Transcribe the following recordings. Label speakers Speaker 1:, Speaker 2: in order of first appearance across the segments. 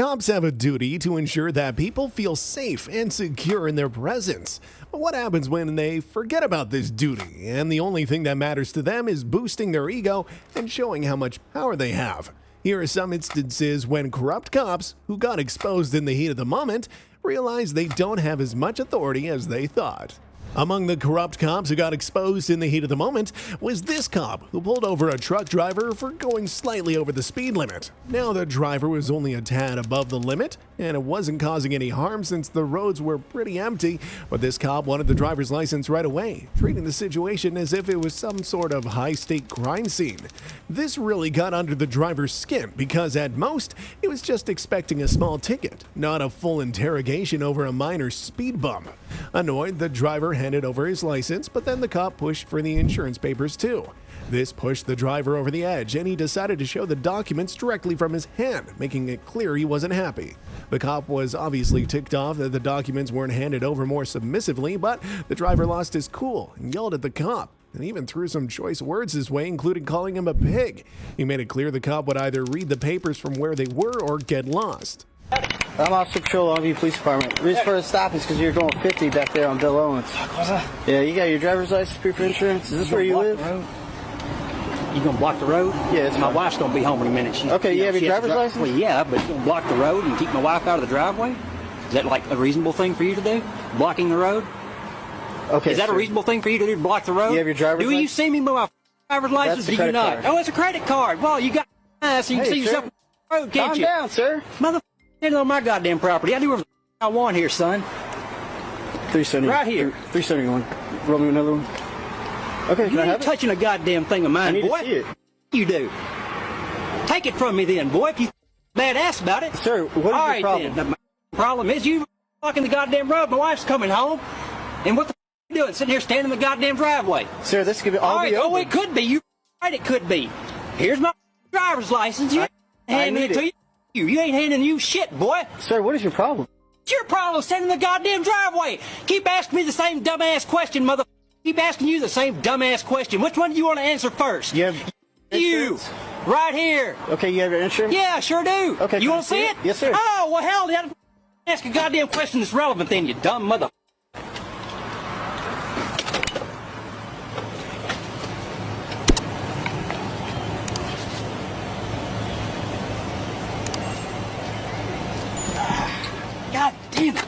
Speaker 1: Cops have a duty to ensure that people feel safe and secure in their presence. But what happens when they forget about this duty and the only thing that matters to them is boosting their ego and showing how much power they have? Here are some instances when corrupt cops, who got exposed in the heat of the moment, realized they don't have as much authority as they thought. Among the corrupt cops who got exposed in the heat of the moment was this cop who pulled over a truck driver for going slightly over the speed limit. Now the driver was only a tad above the limit and it wasn't causing any harm since the roads were pretty empty, but this cop wanted the driver's license right away, treating the situation as if it was some sort of high-stake crime scene. This really got under the driver's skin because at most he was just expecting a small ticket, not a full interrogation over a minor speed bump. Annoyed, the driver handed over his license, but then the cop pushed for the insurance papers too. This pushed the driver over the edge, and he decided to show the documents directly from his hand, making it clear he wasn't happy. The cop was obviously ticked off that the documents weren't handed over more submissively, but the driver lost his cool and yelled at the cop, and even threw some choice words his way, including calling him a pig. He made it clear the cop would either read the papers from where they were or get lost.
Speaker 2: I'm Officer Patrol, Longview Police Department. The reason for the stop is because you're going 50 back there on Bill Owens. Yeah, you got your driver's license, proof of insurance. Is this where you live?
Speaker 3: You gonna block the road?
Speaker 2: Yeah, it's
Speaker 3: my wife's gonna be home in a minute.
Speaker 2: Okay, you have your driver's license?
Speaker 3: Well, yeah, but you gonna block the road and keep my wife out of the driveway? Is that like a reasonable thing for you to do? Blocking the road?
Speaker 2: Okay.
Speaker 3: Is that a reasonable thing for you to do? Block the road?
Speaker 2: You have your driver's license?
Speaker 3: Do you see me with my driver's license?
Speaker 2: That's
Speaker 3: Do you not?
Speaker 2: card.
Speaker 3: Oh, it's a credit card. Well, you got so you can see yourself on the road, can't
Speaker 2: Calm
Speaker 3: you?
Speaker 2: down, sir.
Speaker 3: Mother, stand on my goddamn property. I do whatever I want here, son.
Speaker 2: 370.
Speaker 3: Right here.
Speaker 2: 371. Roll me another one. Okay, can
Speaker 3: You
Speaker 2: I
Speaker 3: ain't
Speaker 2: have it?
Speaker 3: touching a goddamn thing of
Speaker 2: I
Speaker 3: mine,
Speaker 2: need
Speaker 3: boy.
Speaker 2: to see it.
Speaker 3: You do. Take it from me then, boy, if you badass about it.
Speaker 2: Sir, what is
Speaker 3: All
Speaker 2: your
Speaker 3: right,
Speaker 2: problem?
Speaker 3: Then. The problem is you blocking the goddamn road. My wife's coming home. And what the you doing? Sitting here standing in the goddamn driveway.
Speaker 2: Sir, this could be all
Speaker 3: right,
Speaker 2: be over.
Speaker 3: oh, it could be. You right, it could be. Here's my driver's license. You ain't handing it to you. You ain't handing you shit, boy.
Speaker 2: Sir, what is your problem?
Speaker 3: It's your problem standing in the goddamn driveway. Keep asking me the same dumbass question, mother. Keep asking you the same dumbass question. Which one do you want to answer first?
Speaker 2: You have
Speaker 3: You.
Speaker 2: insurance?
Speaker 3: Right here.
Speaker 2: Okay, you have your insurance?
Speaker 3: Yeah, I sure do.
Speaker 2: Okay,
Speaker 3: you
Speaker 2: can
Speaker 3: want
Speaker 2: I
Speaker 3: to
Speaker 2: see
Speaker 3: see
Speaker 2: it?
Speaker 3: it?
Speaker 2: Yes, sir.
Speaker 3: Oh, well, hell, you have to ask a goddamn question that's relevant then, you dumb mother. God damn it.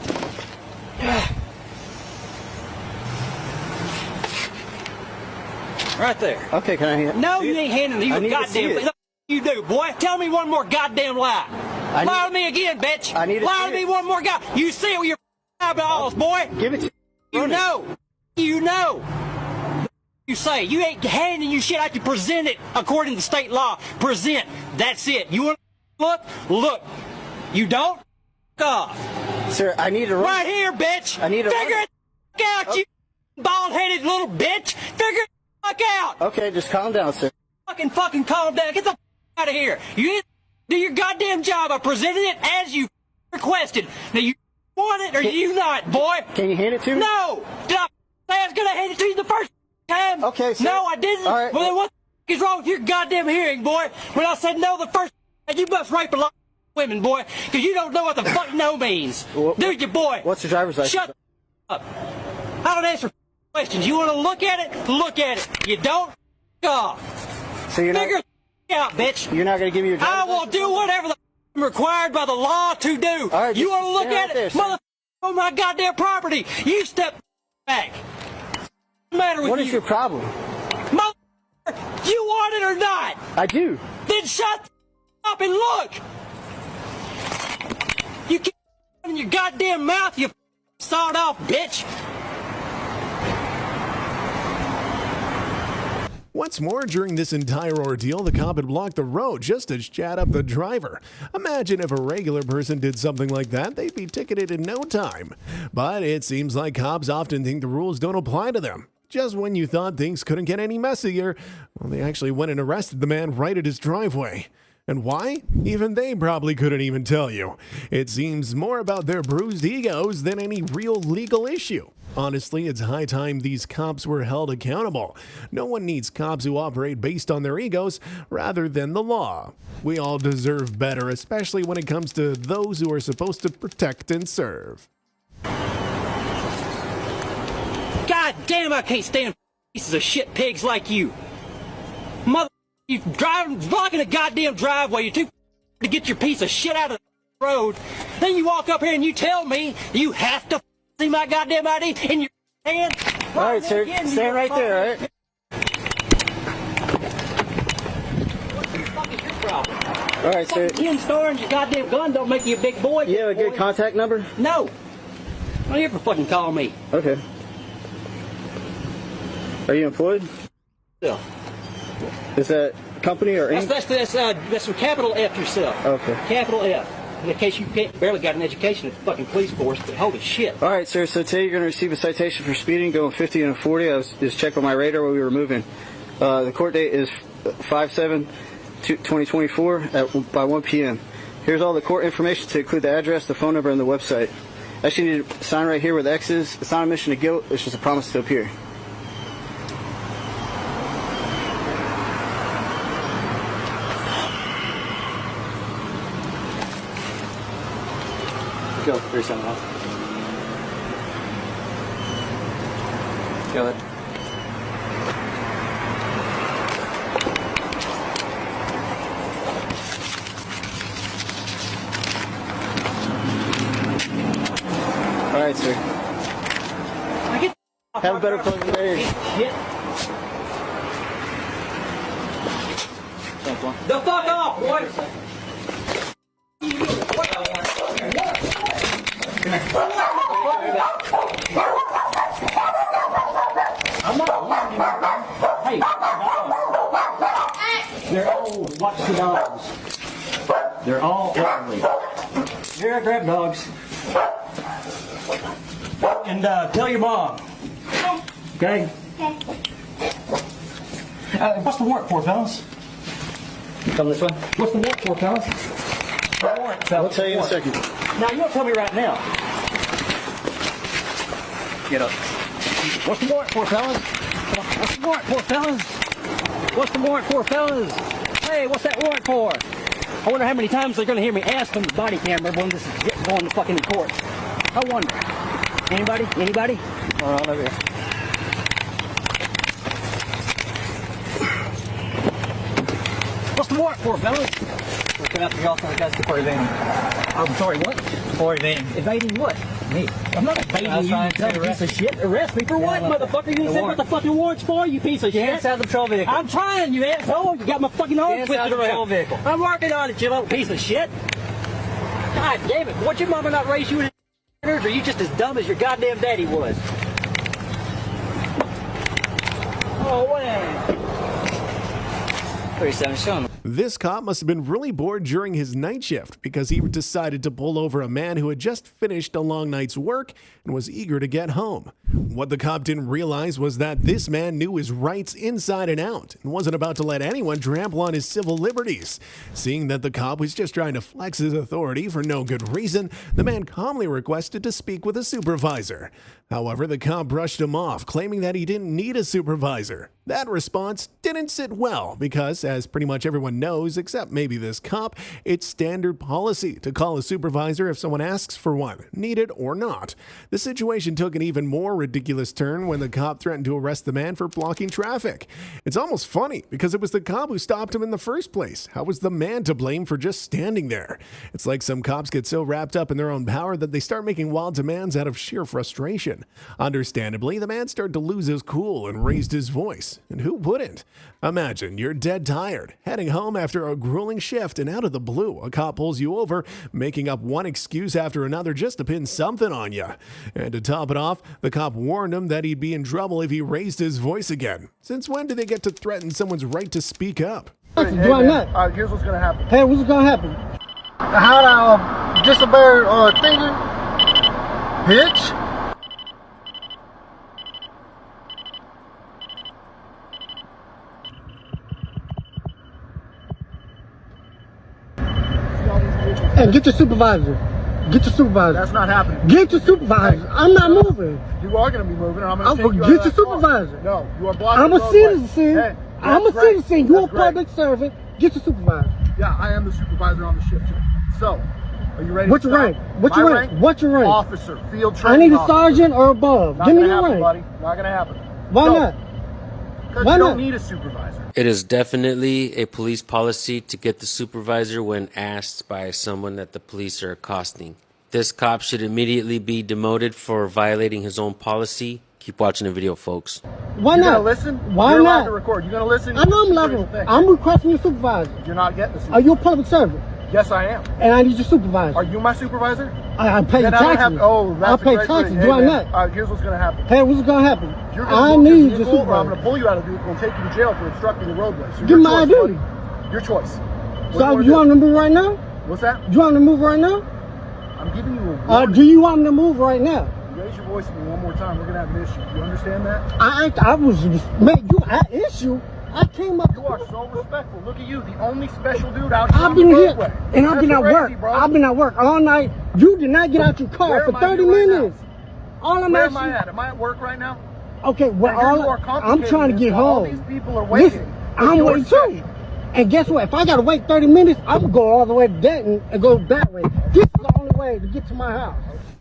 Speaker 3: Right there.
Speaker 2: Okay, can I have
Speaker 3: No, you ain't handing
Speaker 2: I
Speaker 3: you a
Speaker 2: need to see
Speaker 3: goddamn
Speaker 2: it.
Speaker 3: thing. You do, boy. Tell me one more goddamn lie. Lie to me again, bitch.
Speaker 2: I need to
Speaker 3: lie
Speaker 2: see
Speaker 3: to me
Speaker 2: it.
Speaker 3: one more You see it with your eyeballs, boy.
Speaker 2: Give it to
Speaker 3: You know. You know. You say you ain't handing you shit. I have to present it according to state law. Present. That's it. You want to look? Look. You don't? Off.
Speaker 2: Sir, I need to run.
Speaker 3: Right here, bitch.
Speaker 2: I need to
Speaker 3: figure
Speaker 2: run.
Speaker 3: it out, you bald-headed little bitch. Figure it out.
Speaker 2: Okay, just calm down, sir.
Speaker 3: Fucking calm down. Get the out of here. You either do your goddamn job. I presented it as you requested. Now you want it or you not, boy?
Speaker 2: Can you hand it to me?
Speaker 3: No. Did I say I was gonna hand it to you the first time?
Speaker 2: Okay, sir.
Speaker 3: No, I didn't.
Speaker 2: All right.
Speaker 3: Well, then what the is wrong with your goddamn hearing, boy? When I said no the first time, you must rape a lot of women, boy, because you don't know what the fuck no means. Do you, boy?
Speaker 2: What's your driver's license?
Speaker 3: Shut up. I don't answer questions. You want to look at it? Look at it. You don't? Off.
Speaker 2: So you're
Speaker 3: Figure
Speaker 2: not,
Speaker 3: it out, bitch.
Speaker 2: you're not going to give me your driver's
Speaker 3: I will
Speaker 2: license?
Speaker 3: do whatever the I'm required by the law to do.
Speaker 2: All right,
Speaker 3: You
Speaker 2: just
Speaker 3: want to look
Speaker 2: stand
Speaker 3: at
Speaker 2: right there,
Speaker 3: it?
Speaker 2: sir.
Speaker 3: Mother on my goddamn property. You step back. What's the matter with
Speaker 2: What
Speaker 3: you?
Speaker 2: is your problem?
Speaker 3: Mother, you want it or not?
Speaker 2: I do.
Speaker 3: Then shut up and look. You keep in your goddamn mouth, you sawed off bitch.
Speaker 1: What's more, during this entire ordeal, the cop had blocked the road just to chat up the driver. Imagine if a regular person did something like that, they'd be ticketed in no time. But it seems like cops often think the rules don't apply to them. Just when you thought things couldn't get any messier, well, they actually went and arrested the man right at his driveway. And why? Even they probably couldn't even tell you. It seems more about their bruised egos than any real legal issue. Honestly, it's high time these cops were held accountable. No one needs cops who operate based on their egos rather than the law. We all deserve better, especially when it comes to those who are supposed to protect and serve.
Speaker 3: God damn, I can't stand pieces of shit pigs like you. Mother, you blocking a goddamn driveway. You're too to get your piece of shit out of the road. Then you walk up here and you tell me you have to see my goddamn ID in your hand.
Speaker 2: All right, sir. Stand right there, all right?
Speaker 3: What the fuck is your problem?
Speaker 2: All right, sir.
Speaker 3: 10 stars and your goddamn gun don't make you a big boy.
Speaker 2: You have a good contact number?
Speaker 3: No. Don't ever fucking call me.
Speaker 2: Okay. Are you employed?
Speaker 3: Yeah.
Speaker 2: Is that company or Inc?
Speaker 3: That's a capital F yourself.
Speaker 2: Okay.
Speaker 3: Capital F. In case you barely got an education at the fucking police force, but holy shit.
Speaker 2: All right, sir. So today you're going to receive a citation for speeding, going 50 and a 40. I was just checked on my radar while we were moving. The court date is 5/7/2024 by 1 p.m. Here's all the court information to include the address, the phone number, and the website. Actually, you need to sign right here where the X is. It's not a admission of guilt. It's just a promise to appear. Go, 37 off. Go ahead. All right, sir. Have a better closing day.
Speaker 3: Shit. The fuck off, boy! I'm not leaving you. Hey, they're old. Watch the dogs. They're all ugly. Here, grab dogs. And tell your mom. Okay? What's the warrant for, fellas?
Speaker 2: Come this way.
Speaker 3: What's the warrant for, fellas? The warrant, fellas.
Speaker 2: I'll tell you in a second.
Speaker 3: Now, you don't tell me right now.
Speaker 2: Get up.
Speaker 3: What's the warrant for, fellas? What's the warrant for, fellas? What's the warrant for, fellas? Hey, what's that warrant for? I wonder how many times they're going to hear me ask on the body camera when this is going to fucking court. I wonder. Anybody? Anybody?
Speaker 2: All right, over here.
Speaker 3: What's the warrant for, fellas?
Speaker 2: Looking after you also against the evading.
Speaker 3: I'm sorry, what?
Speaker 2: For evading.
Speaker 3: Evading what? Me. I'm not evading
Speaker 2: I was
Speaker 3: you,
Speaker 2: trying
Speaker 3: you
Speaker 2: to
Speaker 3: dumb piece of shit. Arrest me for what, motherfucker? You said what the fucking warrant's for, you piece of shit.
Speaker 2: Get inside the patrol vehicle.
Speaker 3: I'm trying, you asshole. You got my fucking arm
Speaker 2: Get
Speaker 3: twisted
Speaker 2: inside the patrol
Speaker 3: around.
Speaker 2: vehicle.
Speaker 3: I'm working on it, you little piece of shit. God damn it. What, your mama not raised you in or are you just as dumb as your goddamn daddy was? Oh, wait.
Speaker 2: 37, show him.
Speaker 1: This cop must have been really bored during his night shift because he decided to pull over a man who had just finished a long night's work and was eager to get home. What the cop didn't realize was that this man knew his rights inside and out and wasn't about to let anyone trample on his civil liberties. Seeing that the cop was just trying to flex his authority for no good reason, the man calmly requested to speak with a supervisor. However, the cop brushed him off, claiming that he didn't need a supervisor. That response didn't sit well because, as pretty much everyone knows, except maybe this cop, it's standard policy to call a supervisor if someone asks for one, needed or not. The situation took an even more ridiculous turn when the cop threatened to arrest the man for blocking traffic. It's almost funny because it was the cop who stopped him in the first place. How was the man to blame for just standing there? It's like some cops get so wrapped up in their own power that they start making wild demands out of sheer frustration. Understandably, the man started to lose his cool and raised his voice. And who wouldn't? Imagine you're dead tired, heading home after a grueling shift, and out of the blue, a cop pulls you over, making up one excuse after another just to pin something on you. And to top it off, the cop warned him that he'd be in trouble if he raised his voice again. Since when do they get to threaten someone's right to speak up?
Speaker 4: Do I not?
Speaker 5: All right, here's what's gonna happen.
Speaker 4: Hey, what's gonna happen?
Speaker 5: How to disobey thingy? Bitch.
Speaker 4: Hey, get your supervisor.
Speaker 5: Get your supervisor.
Speaker 2: That's not happening.
Speaker 5: Get your supervisor.
Speaker 2: Hey,
Speaker 5: I'm not moving.
Speaker 2: You are going to be moving, and I'm going to take you out
Speaker 5: Get
Speaker 2: of
Speaker 5: your
Speaker 2: that car.
Speaker 5: supervisor.
Speaker 2: No, you are blocking
Speaker 5: I'm
Speaker 2: the
Speaker 5: a
Speaker 2: roadway.
Speaker 5: citizen.
Speaker 2: Hey,
Speaker 5: I'm a
Speaker 2: great.
Speaker 5: citizen. You're a
Speaker 2: That's great.
Speaker 5: public servant. Get your supervisor.
Speaker 2: Yeah, I am the supervisor on the shift. So, are you ready
Speaker 5: What's
Speaker 2: to
Speaker 5: your
Speaker 2: stop?
Speaker 5: rank? What's
Speaker 2: My
Speaker 5: your rank? What's your rank?
Speaker 2: Officer, field
Speaker 5: I
Speaker 2: training
Speaker 5: need a
Speaker 2: officer.
Speaker 5: sergeant or above.
Speaker 2: Not
Speaker 5: Give me
Speaker 2: gonna
Speaker 5: your
Speaker 2: happen,
Speaker 5: rank.
Speaker 2: buddy. Not going to happen.
Speaker 5: Why
Speaker 2: No,
Speaker 5: not?
Speaker 2: Because
Speaker 5: Why
Speaker 2: you
Speaker 5: not?
Speaker 2: don't need a supervisor.
Speaker 4: It is definitely a police policy to get the supervisor when asked by someone that the police are accosting. This cop should immediately be demoted for violating his own policy. Keep watching the video, folks.
Speaker 5: Why
Speaker 2: You're
Speaker 5: not?
Speaker 2: going to listen?
Speaker 5: Why
Speaker 2: You're allowed
Speaker 5: not?
Speaker 2: to record. You're going to listen?
Speaker 5: I know I'm
Speaker 2: Here's
Speaker 5: level.
Speaker 2: the thing.
Speaker 5: I'm requesting your supervisor.
Speaker 2: You're not getting the
Speaker 5: Are
Speaker 2: supervisor.
Speaker 5: you a public servant?
Speaker 2: Yes, I am.
Speaker 5: And I need your supervisor.
Speaker 2: Are you my supervisor?
Speaker 5: I pay
Speaker 2: Then I
Speaker 5: taxes.
Speaker 2: don't have. Oh, that's
Speaker 5: I
Speaker 2: a
Speaker 5: pay
Speaker 2: great
Speaker 5: taxes.
Speaker 2: thing.
Speaker 5: Do
Speaker 2: Hey,
Speaker 5: I
Speaker 2: man.
Speaker 5: not?
Speaker 2: All right, here's what's going to happen.
Speaker 5: Hey, what's gonna happen?
Speaker 2: You're
Speaker 5: I
Speaker 2: going to
Speaker 5: need
Speaker 2: move
Speaker 5: your
Speaker 2: your vehicle, or I'm going
Speaker 5: supervisor.
Speaker 2: to pull you out of the vehicle and take you to jail for obstructing the roadway. So
Speaker 5: Give
Speaker 2: your
Speaker 5: me my
Speaker 2: choice,
Speaker 5: ID.
Speaker 2: buddy. Your choice. What
Speaker 5: So
Speaker 2: do
Speaker 5: you want me to move right now?
Speaker 2: What's that?
Speaker 5: You want me to move right now?
Speaker 2: I'm giving you a warning.
Speaker 5: Do you want me to move right now?
Speaker 2: You raise your voice at me one more time, we're going to have an issue. You understand that?
Speaker 5: I was man. You had issue. I came up.
Speaker 2: You are so respectful. Look at you, the only special dude out here
Speaker 5: I've
Speaker 2: on
Speaker 5: been
Speaker 2: the
Speaker 5: here
Speaker 2: roadway.
Speaker 5: and I've been
Speaker 2: That's
Speaker 5: at work.
Speaker 2: crazy, bro.
Speaker 5: I've been at work all night. You did not get out your car
Speaker 2: Where
Speaker 5: for
Speaker 2: am I
Speaker 5: 30
Speaker 2: right now?
Speaker 5: minutes. All I'm
Speaker 2: Where am
Speaker 5: asking.
Speaker 2: I at? Am I at work right now?
Speaker 5: Okay, well,
Speaker 2: And here you are
Speaker 5: I'm
Speaker 2: complicating
Speaker 5: trying to
Speaker 2: this
Speaker 5: get
Speaker 2: while all
Speaker 5: home.
Speaker 2: these people are waiting.
Speaker 5: Listen,
Speaker 2: for
Speaker 5: I'm
Speaker 2: your
Speaker 5: waiting too.
Speaker 2: session.
Speaker 5: And guess what? If I gotta wait 30 minutes, I'm gonna go all the way to Denton and go that way. This is the only way to get to my house.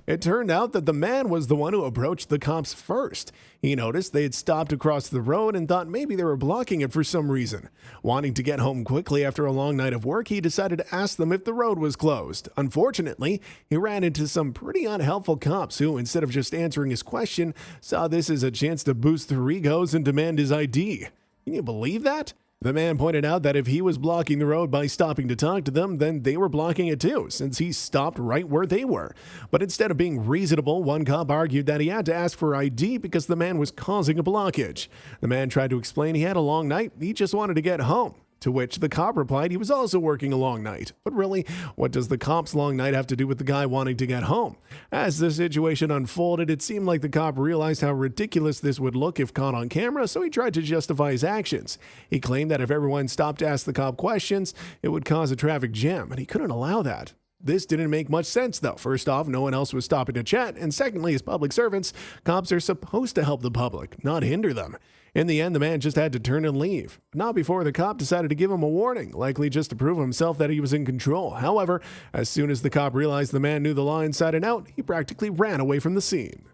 Speaker 1: It turned out that the man was the one who approached the cops first. He noticed they had stopped across the road and thought maybe they were blocking it for some reason. Wanting to get home quickly after a long night of work, he decided to ask them if the road was closed. Unfortunately, he ran into some pretty unhelpful cops who, instead of just answering his question, saw this as a chance to boost their egos and demand his ID. Can you believe that? The man pointed out that if he was blocking the road by stopping to talk to them, then they were blocking it too, since he stopped right where they were. But instead of being reasonable, one cop argued that he had to ask for ID because the man was causing a blockage. The man tried to explain he had a long night, he just wanted to get home. To which the cop replied he was also working a long night. But really, what does the cop's long night have to do with the guy wanting to get home? As the situation unfolded, it seemed like the cop realized how ridiculous this would look if caught on camera, so he tried to justify his actions. He claimed that if everyone stopped to ask the cop questions, it would cause a traffic jam, and he couldn't allow that. This didn't make much sense, though. First off, no one else was stopping to chat, and secondly, as public servants, cops are supposed to help the public, not hinder them. In the end, the man just had to turn and leave. Not before the cop decided to give him a warning, likely just to prove himself that he was in control. However, as soon as the cop realized the man knew the law inside and out, he practically ran away from the scene.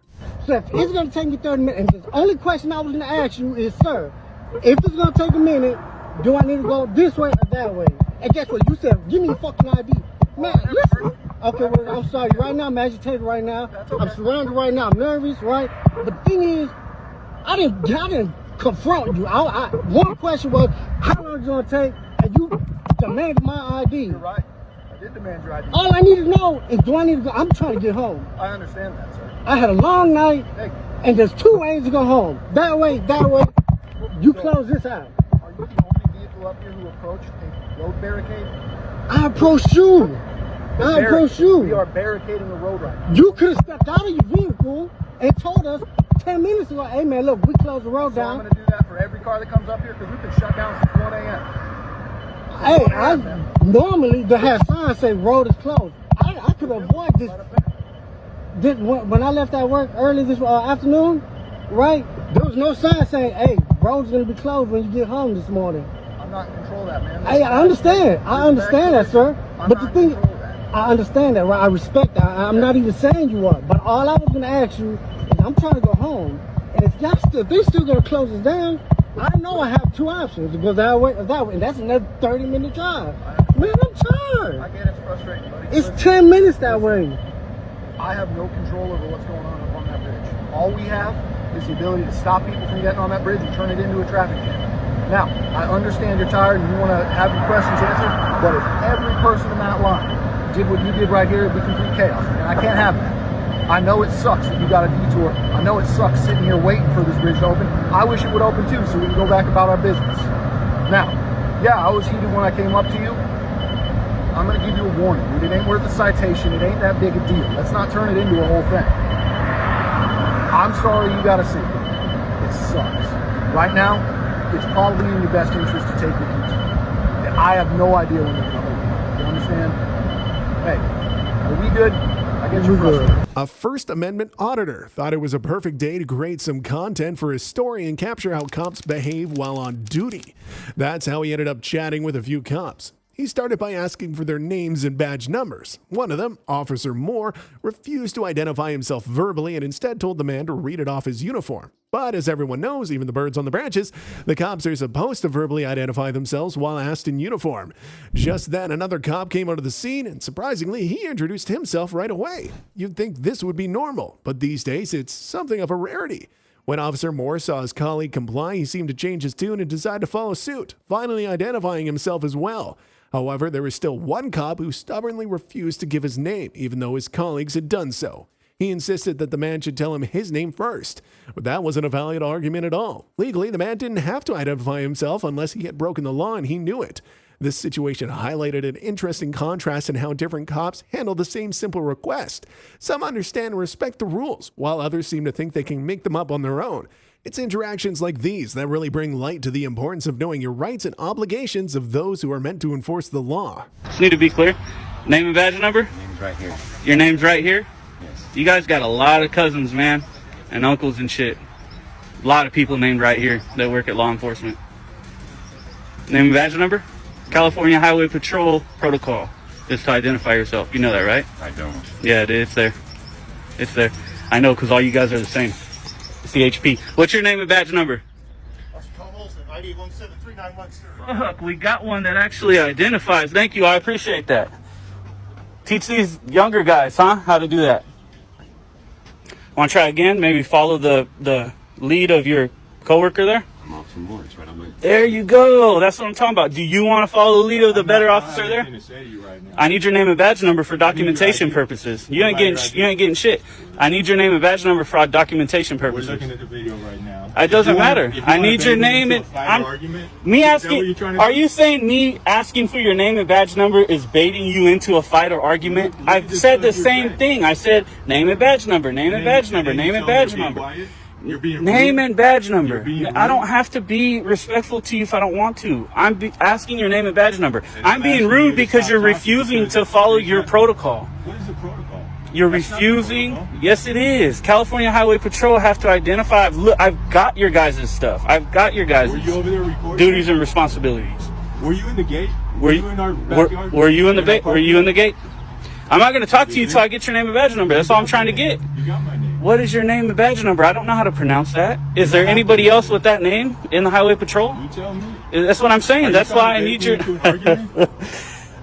Speaker 5: So if it's gonna take me 30 minutes, and the only question I was gonna ask you is, sir, if it's gonna take a minute, do I need to go this way or that way? And guess what? You said, give me a fucking ID. Man, listen. Okay, well, I'm sorry. Right now, I'm agitated right now. I'm surrounded right now. I'm nervous, right? But the thing is, I didn't confront you. One question was, how long is it going to take? And you demanded my ID.
Speaker 2: You're right. I did demand your ID.
Speaker 5: All I need to know is, do I need to go? I'm trying to get home.
Speaker 2: I understand that, sir.
Speaker 5: I had a long night,
Speaker 2: Hey,
Speaker 5: and there's two ways to go home. That way, that way. You close this out.
Speaker 2: are you the only vehicle up here who approached a road barricade?
Speaker 5: I approached you. I approached you.
Speaker 2: We are barricading the road right now.
Speaker 5: You could have stepped out of your vehicle and told us 10 minutes ago, hey man, look, we closed the road
Speaker 2: So I'm
Speaker 5: down.
Speaker 2: going to do that for every car that comes up here because we've been shut down since 1 a.m.
Speaker 5: Hey, normally they have signs say road is closed. I could avoid this. When I left at work early this afternoon, right, there was no sign saying, hey, road's going to be closed when you get home this morning.
Speaker 2: I'm not in control of that, man.
Speaker 5: Hey, I understand. I understand that, sir. But the thing, I understand that, right? I respect that. I'm not even saying you are. But all I was going to ask you is, I'm trying to go home. And if they're still going to close us down, I know I have two options. It goes that way or that way. And that's another 30-minute drive. Man, I'm tired.
Speaker 2: I get it's frustrating, buddy.
Speaker 5: It's 10 minutes that way.
Speaker 2: I have no control over what's going on up on that bridge. All we have is the ability to stop people from getting on that bridge and turn it into a traffic jam. Now, I understand you're tired and you want to have your questions answered, but if every person in that line did what you did right here, it'd be complete chaos. And I can't have that. I know it sucks that you got a detour. I know it sucks sitting here waiting for this bridge to open. I wish it would open too, so we can go back about our business. Now, yeah, I was heated when I came up to you. I'm going to give you a warning, dude. It ain't worth a citation. It ain't that big a deal. Let's not turn it into a whole thing. I'm sorry you got to see it. It sucks. Right now, it's probably in your best interest to take your keys. I have no idea when they're going to open. You understand? Hey, Are we good? I get you frustrated.
Speaker 1: A First Amendment auditor thought it was a perfect day to create some content for his story and capture how cops behave while on duty. That's how he ended up chatting with a few cops. He started by asking for their names and badge numbers. One of them, Officer Moore, refused to identify himself verbally and instead told the man to read it off his uniform. But as everyone knows, even the birds on the branches, the cops are supposed to verbally identify themselves while asked in uniform. Just then, another cop came onto the scene, and surprisingly, he introduced himself right away. You'd think this would be normal, but these days, it's something of a rarity. When Officer Moore saw his colleague comply, he seemed to change his tune and decide to follow suit, finally identifying himself as well. However, there was still one cop who stubbornly refused to give his name, even though his colleagues had done so. He insisted that the man should tell him his name first. But that wasn't a valid argument at all. Legally, the man didn't have to identify himself unless he had broken the law and he knew it. This situation highlighted an interesting contrast in how different cops handle the same simple request. Some understand and respect the rules, while others seem to think they can make them up on their own. It's interactions like these that really bring light to the importance of knowing your rights and obligations of those who are meant to enforce the law.
Speaker 6: Just need to be clear. Name and badge number?
Speaker 7: Name's right here.
Speaker 6: Your name's right here?
Speaker 7: Yes.
Speaker 6: You guys got a lot of cousins, man, and uncles and shit. A lot of people named right here that work at law enforcement. Name and badge number? California Highway Patrol protocol is to identify yourself. You know that, right?
Speaker 7: I don't.
Speaker 6: Yeah, it's there. It's there. I know, because all you guys are the same. CHP. What's your name and badge number?
Speaker 8: ID 173916.
Speaker 6: Fuck, we got one that actually identifies. Thank you, I appreciate that. Teach these younger guys, huh, how to do that. Want to try again? Maybe follow the lead of your coworker there?
Speaker 7: I'm off some more. It's right on my...
Speaker 6: There you go. That's what I'm talking about. Do you want to follow the lead of the better officer there?
Speaker 8: To say to you right now.
Speaker 6: I need your name and badge number for documentation purposes. You ain't getting shit. I need your name and badge number for documentation
Speaker 8: We're
Speaker 6: purposes.
Speaker 8: looking at the video right now.
Speaker 6: It doesn't matter. I need your name and me asking. Are you saying me asking for your name and badge number is baiting you into a fight or argument? I've said the same thing. I said name and badge number, name and badge number, name and badge number.
Speaker 8: You're being
Speaker 6: Name
Speaker 8: rude.
Speaker 6: and badge number.
Speaker 8: being
Speaker 6: I don't
Speaker 8: rude.
Speaker 6: have to be respectful to you if I don't want to. I'm asking your name and badge number. I'm being
Speaker 8: asking you
Speaker 6: rude
Speaker 8: to
Speaker 6: because
Speaker 8: stop
Speaker 6: you're
Speaker 8: talking
Speaker 6: refusing
Speaker 8: because
Speaker 6: to follow
Speaker 8: you're
Speaker 6: your
Speaker 8: not-
Speaker 6: protocol.
Speaker 8: What is the protocol?
Speaker 6: You're
Speaker 8: That's not the
Speaker 6: refusing.
Speaker 8: protocol.
Speaker 6: Yes, it is. California Highway Patrol have to identify. Look, I've got your guys' stuff. I've got your guys'
Speaker 8: Were you over there recording?
Speaker 6: duties and responsibilities.
Speaker 8: Were you in the gate?
Speaker 6: Were
Speaker 8: you in our backyard?
Speaker 6: were you in the
Speaker 8: our
Speaker 6: gate? Were you in the gate? I'm not going to talk to you
Speaker 8: You
Speaker 6: till I get your name and badge number. That's all I'm trying to get.
Speaker 8: You got my name.
Speaker 6: What is your name and badge number? I don't know how to pronounce that. Is there anybody else with that name in the Highway Patrol?
Speaker 8: You tell me.
Speaker 6: That's what I'm saying.
Speaker 8: Are you
Speaker 6: That's
Speaker 8: trying
Speaker 6: why
Speaker 8: to
Speaker 6: I
Speaker 8: bait
Speaker 6: need
Speaker 8: me
Speaker 6: your.
Speaker 8: into an argument?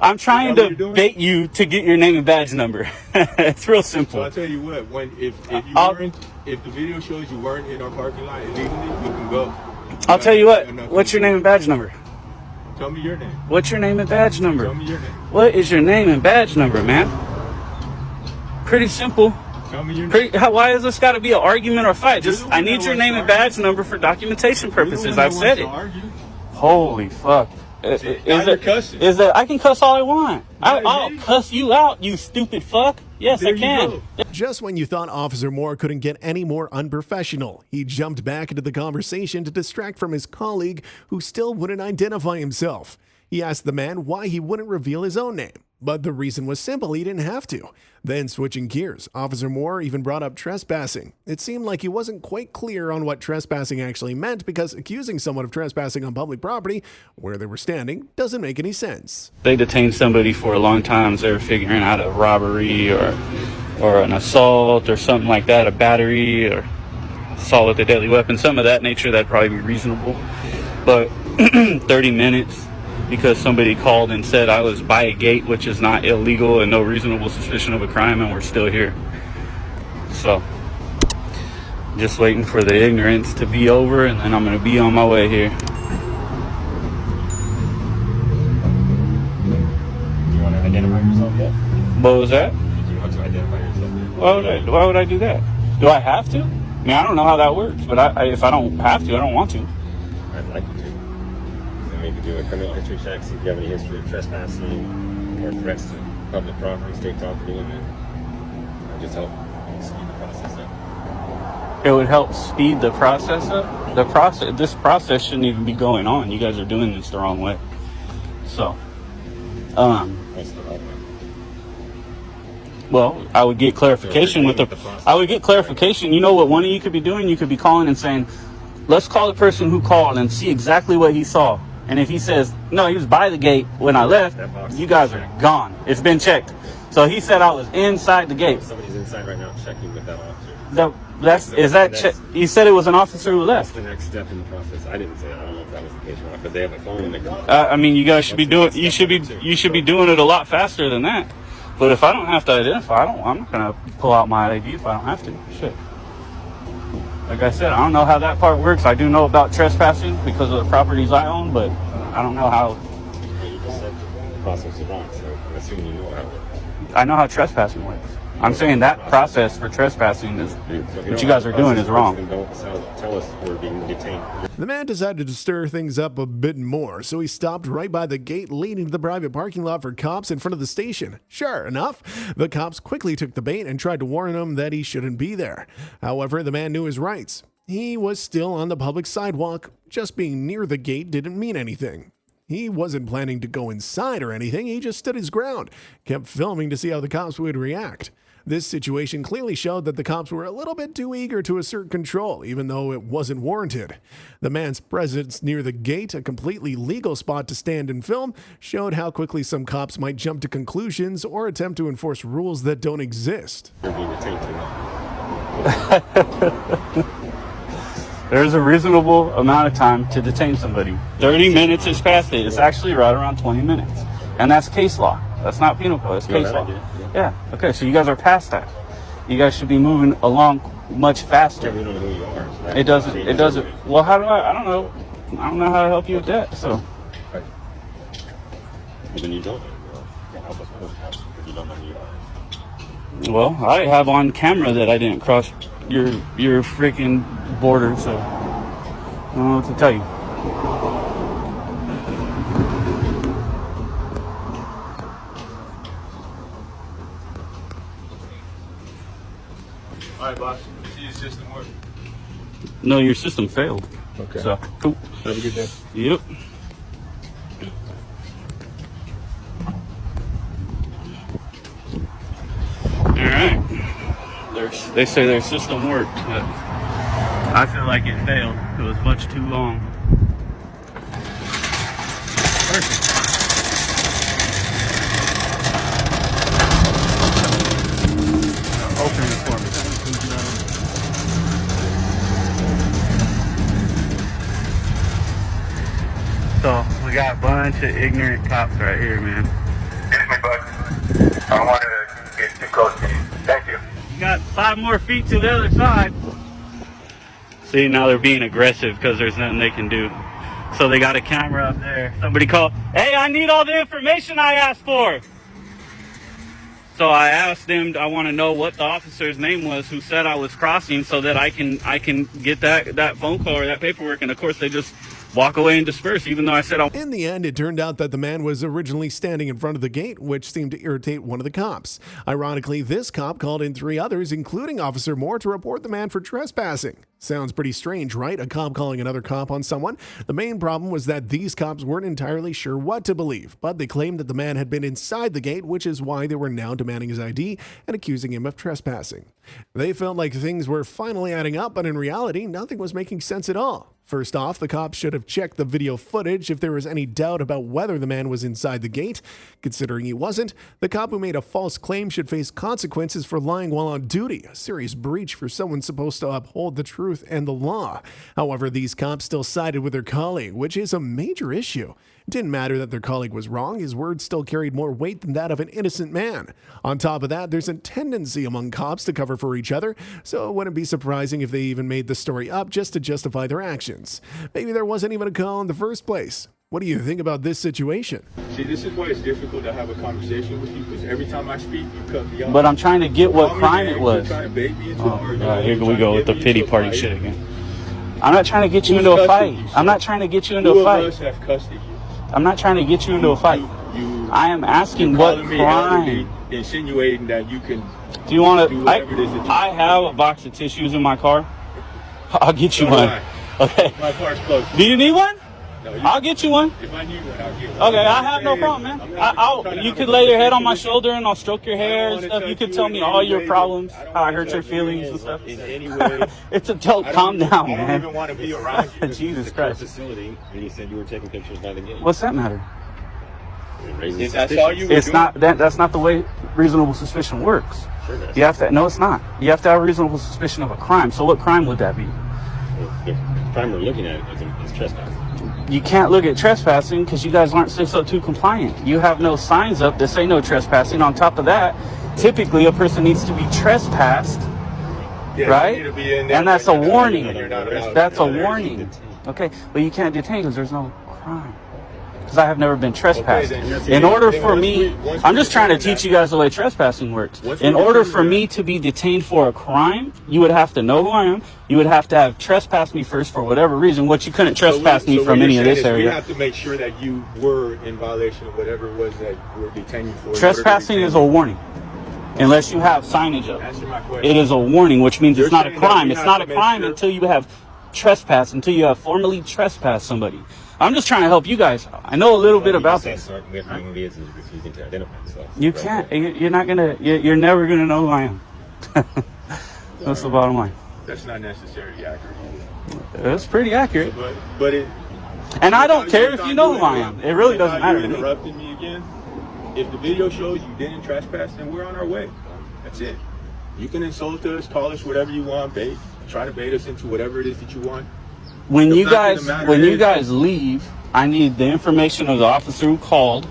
Speaker 6: I'm trying
Speaker 8: Is that what
Speaker 6: to
Speaker 8: you're doing?
Speaker 6: bait you to get your name and badge number. It's real
Speaker 8: So
Speaker 6: simple.
Speaker 8: I'll tell you what, if the video shows you weren't in our parking lot illegally, you can go.
Speaker 6: I'll tell you what. What's your name and badge number?
Speaker 8: Tell me your name.
Speaker 6: What's your name and badge number?
Speaker 8: Tell me your name.
Speaker 6: What is your name and badge number, man? Pretty simple.
Speaker 8: Tell me your name.
Speaker 6: Why has this got to be an argument or fight?
Speaker 8: You're
Speaker 6: Just
Speaker 8: the one
Speaker 6: I
Speaker 8: that
Speaker 6: need your
Speaker 8: wants
Speaker 6: name
Speaker 8: to
Speaker 6: and badge number for documentation
Speaker 8: You're the
Speaker 6: purposes.
Speaker 8: one that
Speaker 6: I've said
Speaker 8: wants to
Speaker 6: it.
Speaker 8: argue.
Speaker 6: Holy fuck.
Speaker 8: Now you're cussing.
Speaker 6: Is that I can cuss all I want.
Speaker 8: Yeah,
Speaker 6: I'll
Speaker 8: yeah.
Speaker 6: cuss you out, you stupid fuck. Yes,
Speaker 8: There
Speaker 6: I
Speaker 8: you
Speaker 6: can.
Speaker 8: go.
Speaker 1: Just when you thought Officer Moore couldn't get any more unprofessional, he jumped back into the conversation to distract from his colleague who still wouldn't identify himself. He asked the man why he wouldn't reveal his own name, but the reason was simple, he didn't have to. Then switching gears, Officer Moore even brought up trespassing. It seemed like he wasn't quite clear on what trespassing actually meant because accusing someone of trespassing on public property where they were standing doesn't make any sense.
Speaker 6: They detained somebody for a long time, so they were figuring out a robbery or an assault or something like that, a battery or assault with a deadly weapon, some of that nature. That'd probably be reasonable. But 30 minutes because somebody called and said I was by a gate, which is not illegal and no reasonable suspicion of a crime, and we're still here. So just waiting for the ignorance to be over, and then I'm going to be on my way here.
Speaker 7: You want to identify yourself yet?
Speaker 6: What was that?
Speaker 7: Do you want to identify yourself yet?
Speaker 6: Why would I do that? Do I have to? I mean, I don't know how that works, but if I don't have to, I don't want to.
Speaker 7: I'd like you to. Then we can do a criminal history check, see if you have any history of trespassing or threats to public property, state property, and then just help speed the process up.
Speaker 6: It would help speed the process up. This process shouldn't even be going on. You guys are doing this the wrong way. So,
Speaker 7: That's the right way.
Speaker 6: Well, I would get clarification with the. I would get clarification. You know what one of you could be doing? You could be calling and saying, "Let's call the person who called and see exactly what he saw." And if he says, "No, he was by the gate when I left," you guys are gone. It's been checked. So he said I was inside the gate.
Speaker 7: Somebody's inside right now checking with that officer.
Speaker 6: He said it was an officer who left.
Speaker 7: That's the next step in the process. I didn't say that. I don't know if that was the case or not, but they have a phone and they can.
Speaker 6: I mean, you guys should be doing. You should be doing it a lot faster than that. But if I don't have to identify, I'm not gonna pull out my ID if I don't have to. Shit. Like I said, I don't know how that part works. I do know about trespassing because of the properties I own, but I don't know how.
Speaker 7: You just said the process is wrong, so I'm assuming you know how it works.
Speaker 6: I know how trespassing works. I'm saying that process for trespassing is what you guys are doing is wrong.
Speaker 7: Don't tell us we're being detained.
Speaker 1: The man decided to stir things up a bit more, so he stopped right by the gate leading to the private parking lot for cops in front of the station. Sure enough, the cops quickly took the bait and tried to warn him that he shouldn't be there. However, the man knew his rights. He was still on the public sidewalk. Just being near the gate didn't mean anything. He wasn't planning to go inside or anything, he just stood his ground, kept filming to see how the cops would react. This situation clearly showed that the cops were a little bit too eager to assert control, even though it wasn't warranted. The man's presence near the gate, a completely legal spot to stand and film, showed how quickly some cops might jump to conclusions or attempt to enforce rules that don't exist.
Speaker 7: You're being detained too.
Speaker 6: There's a reasonable amount of time to detain somebody. 30 minutes is past it. It's actually right around 20 minutes. And that's case law. That's not penal code. It's case law. Yeah. Okay. So you guys are past that. You guys should be moving along much faster.
Speaker 7: We don't know who you are. So
Speaker 6: it doesn't. Well, how do I don't know. I don't know how to help you with that. So.
Speaker 7: Well, then you don't know who you are. You can't help us move if you don't know who you are.
Speaker 6: Well, I have on camera that I didn't cross your freaking border, so I don't know what to tell you.
Speaker 8: All right, boss. See your system work.
Speaker 6: No, your system failed.
Speaker 8: Okay.
Speaker 6: So, cool.
Speaker 8: Have a good day.
Speaker 6: Yep. All right. They say their system worked, but I feel like it failed. It was much too long. Perfect. Open it for me. So we got a bunch of ignorant cops right here, man.
Speaker 9: Excuse me, bud. I don't want to get too close to you. Thank you.
Speaker 6: You got 5 more feet to the other side. See, now they're being aggressive because there's nothing they can do. So they got a camera up there. Somebody called, "Hey, I need all the information I asked for." So I asked them, I want to know what the officer's name was who said I was crossing so that I can get that phone call or that paperwork. And of course they just walk away and disperse, even though I said
Speaker 1: In the end, it turned out that the man was originally standing in front of the gate, which seemed to irritate one of the cops. Ironically, this cop called in 3 others, including Officer Moore, to report the man for trespassing. Sounds pretty strange, right? A cop calling another cop on someone. The main problem was that these cops weren't entirely sure what to believe, but they claimed that the man had been inside the gate, which is why they were now demanding his ID and accusing him of trespassing. They felt like things were finally adding up, but in reality, nothing was making sense at all. First off, the cops should have checked the video footage if there was any doubt about whether the man was inside the gate. Considering he wasn't, the cop who made a false claim should face consequences for lying while on duty, a serious breach for someone supposed to uphold the truth and the law. However, these cops still sided with their colleague, which is a major issue. It didn't matter that their colleague was wrong, his words still carried more weight than that of an innocent man. On top of that, there's a tendency among cops to cover for each other, so it wouldn't be surprising if they even made the story up just to justify their actions. Maybe there wasn't even a call in the first place. What do you think about this situation?
Speaker 8: See, this is why it's difficult to have a conversation with you, because every time I speak, you cut me off.
Speaker 6: But I'm trying to get what crime it was.
Speaker 8: You're trying to bait me into an argument.
Speaker 6: Here we go with the pity party shit again. I'm not trying to get you into a fight. I'm not trying to get you into a fight.
Speaker 8: Who of us have custody?
Speaker 6: I'm not trying to get you into a fight. I am asking what crime.
Speaker 8: Insinuating that you can.
Speaker 6: Do you want to?
Speaker 8: whatever it is that you
Speaker 6: I have a box of tissues in my car. I'll get you one. Okay.
Speaker 8: My car's closed.
Speaker 6: Do you need one? I'll get you one.
Speaker 8: If I need one, I'll get one.
Speaker 6: Okay, I have no problem, man. You could lay your head on my shoulder and I'll stroke your hair and stuff. You could tell me all your problems, how I hurt your feelings and stuff.
Speaker 8: In any way.
Speaker 6: It's a joke. Calm down, man.
Speaker 8: I don't even want to be around you.
Speaker 6: Jesus Christ.
Speaker 7: Facility, and you said you were taking pictures by the gate.
Speaker 6: What's that matter?
Speaker 7: If
Speaker 8: that's all you were
Speaker 6: It's
Speaker 8: doing?
Speaker 6: not that. That's not the way reasonable suspicion works.
Speaker 7: Sure does.
Speaker 6: You have to. No, it's not. You have to have reasonable suspicion of a crime. So what crime would that be?
Speaker 7: The crime we're looking at is trespassing.
Speaker 6: You can't look at trespassing because you guys aren't 602 compliant. You have no signs up that say no trespassing. On top of that, typically a person needs to be trespassed,
Speaker 8: Yeah,
Speaker 6: right?
Speaker 8: you need to be in there
Speaker 6: And that's a
Speaker 8: when you're not-
Speaker 6: warning.
Speaker 8: when you're not allowed.
Speaker 6: That's a
Speaker 8: You're there.
Speaker 6: warning. Okay, but you can't detain because there's no crime. Because I have never been trespassed.
Speaker 8: Okay, then
Speaker 6: In order
Speaker 8: then
Speaker 6: for
Speaker 8: once
Speaker 6: me,
Speaker 8: once
Speaker 6: I'm
Speaker 8: we
Speaker 6: just trying to
Speaker 8: determine
Speaker 6: teach
Speaker 8: that-
Speaker 6: you guys the way trespassing works.
Speaker 8: Once we
Speaker 6: In order
Speaker 8: determine
Speaker 6: for
Speaker 8: that-
Speaker 6: me to be detained for a crime, you would have to know who I am. You would have to have trespassed me first for whatever reason, which you couldn't trespass me
Speaker 8: So
Speaker 6: from
Speaker 8: what
Speaker 6: any
Speaker 8: you're
Speaker 6: of
Speaker 8: saying
Speaker 6: this
Speaker 8: is we
Speaker 6: area.
Speaker 8: have to make sure that you were in violation of whatever it was that you were detaining for.
Speaker 6: Trespassing is a warning. Unless you have signage up.
Speaker 8: Answer my question.
Speaker 6: It is a warning, which means
Speaker 8: You're
Speaker 6: it's not a
Speaker 8: saying that
Speaker 6: crime.
Speaker 8: we
Speaker 6: It's
Speaker 8: have
Speaker 6: not
Speaker 8: to
Speaker 6: a
Speaker 8: make
Speaker 6: crime
Speaker 8: sure-
Speaker 6: until you have trespassed, until you have formally trespassed somebody. I'm just trying to help you guys. I know a little bit about this.
Speaker 7: We have human beings refusing to identify themselves.
Speaker 6: You can't. You're not gonna. You're never gonna know who I am. That's the bottom line.
Speaker 8: That's not necessarily accurate.
Speaker 6: That's pretty accurate.
Speaker 8: But it.
Speaker 6: And I don't care if you know who I am. It really doesn't matter to
Speaker 8: You
Speaker 6: me.
Speaker 8: interrupted me again. If the video shows you didn't trespass, then we're on our way. That's it. You can insult us, call us whatever you want, try to bait us into whatever it is that you want.
Speaker 6: When
Speaker 8: The
Speaker 6: you
Speaker 8: fact of
Speaker 6: guys
Speaker 8: the matter
Speaker 6: when you
Speaker 8: is-
Speaker 6: guys leave, I need the information of the officer who called,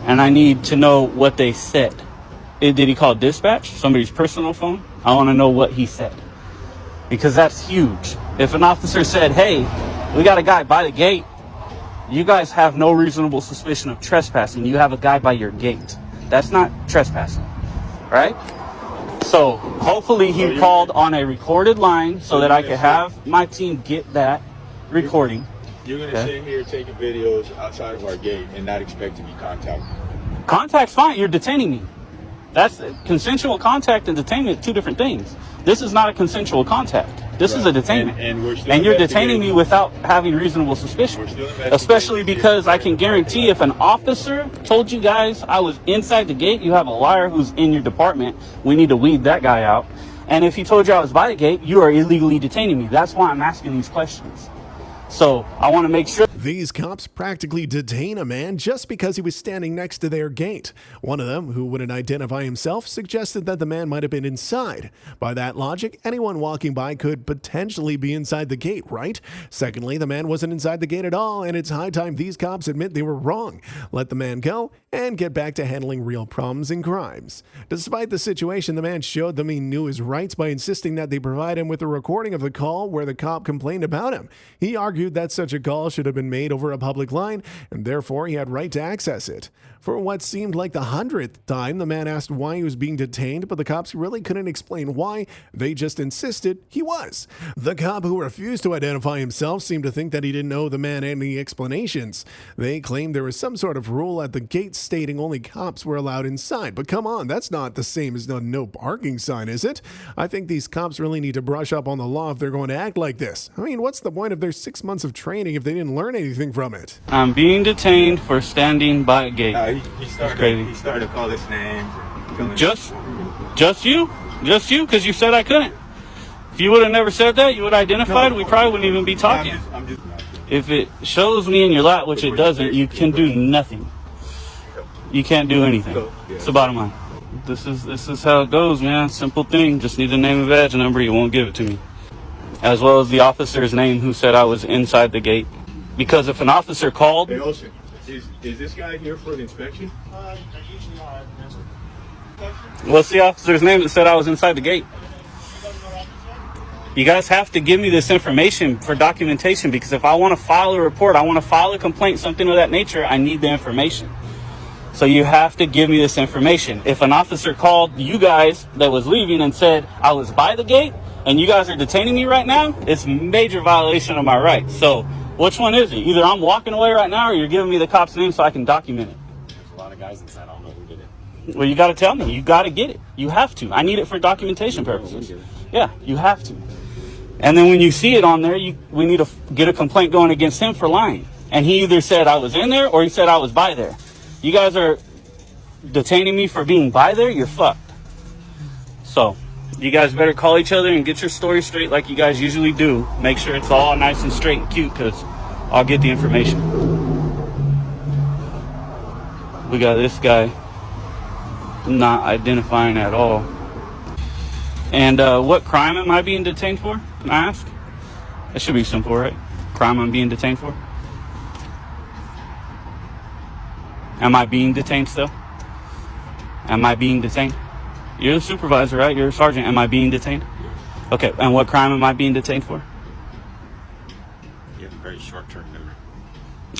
Speaker 6: and I need to know what they said. Did he call dispatch, somebody's personal phone? I want to know what he said, because that's huge. If an officer said, "Hey, we got a guy by the gate," you guys have no reasonable suspicion of trespassing. You have a guy by your gate. That's not trespassing, right? So hopefully he called on a recorded line so that I could have my team get that recording.
Speaker 8: You're going to
Speaker 6: Okay.
Speaker 8: sit here taking videos outside of our gate and not expect to be contacted.
Speaker 6: Contact's fine. You're detaining me. That's consensual contact and detainment, two different things. This is not a consensual contact. This is a detainment.
Speaker 8: And we're still
Speaker 6: And you're detaining
Speaker 8: investigating.
Speaker 6: me without having reasonable suspicion.
Speaker 8: We're still investigating.
Speaker 6: Especially because I can guarantee if an officer told you guys I was inside the gate, you have a liar who's in your department. We need to weed that guy out. And if he told you I was by the gate, you are illegally detaining me. That's why I'm asking these questions. So I want to make sure.
Speaker 1: These cops practically detain a man just because he was standing next to their gate. One of them, who wouldn't identify himself, suggested that the man might have been inside. By that logic, anyone walking by could potentially be inside the gate, right? Secondly, the man wasn't inside the gate at all, and it's high time these cops admit they were wrong. Let the man go and get back to handling real problems and crimes. Despite the situation, the man showed them he knew his rights by insisting that they provide him with a recording of the call where the cop complained about him. He argued that such a call should have been made over a public line, and therefore he had right to access it. For what seemed like the 100th time, the man asked why he was being detained, but the cops really couldn't explain why. They just insisted he was. The cop, who refused to identify himself, seemed to think that he didn't owe the man any explanations. They claimed there was some sort of rule at the gate stating only cops were allowed inside. But come on, that's not the same as the no parking sign, is it? I think these cops really need to brush up on the law if they're going to act like this. I mean, what's the point of their 6 months of training if they didn't learn anything from it?
Speaker 6: I'm being detained for standing by a gate.
Speaker 8: He started.
Speaker 6: Crazy.
Speaker 8: He started to call us names.
Speaker 6: Just you, because you said I couldn't. If you would have never said that, you would have identified. We probably wouldn't even be talking.
Speaker 8: I'm just.
Speaker 6: If it shows me in your lap, which it doesn't, you can do nothing. You can't do anything. It's the bottom line. This is how it goes, man. Simple thing. Just need the name and badge number. You won't give it to me, as well as the officer's name who said I was inside the gate. Because if an officer called,
Speaker 8: Hey, Ocean, is this guy here for an inspection?
Speaker 6: what's the officer's name that said I was inside the gate? You guys have to give me this information for documentation, because if I want to file a report, I want to file a complaint, something of that nature, I need the information. So you have to give me this information. If an officer called you guys that was leaving and said I was by the gate and you guys are detaining me right now, it's major violation of my rights. So which one is it? Either I'm walking away right now or you're giving me the cop's name so I can document it.
Speaker 7: There's a lot of guys inside. I don't know who did it.
Speaker 6: Well, you got to tell me. You got to get it. You have to. I need it for documentation purposes. Yeah, you have to. And then when you see it on there, we need to get a complaint going against him for lying. And he either said I was in there or he said I was by there. You guys are detaining me for being by there, you're fucked. So, you guys better call each other and get your story straight like you guys usually do. Make sure it's all nice and straight and cute, because I'll get the information. We got this guy not identifying at all. And what crime am I being detained for, can I ask? That should be simple, right? Crime I'm being detained for? Am I being detained still? Am I being detained? You're the supervisor, right? You're a sergeant. Am I being detained? Okay, and what crime am I being detained for?
Speaker 7: You have a very short-term memory.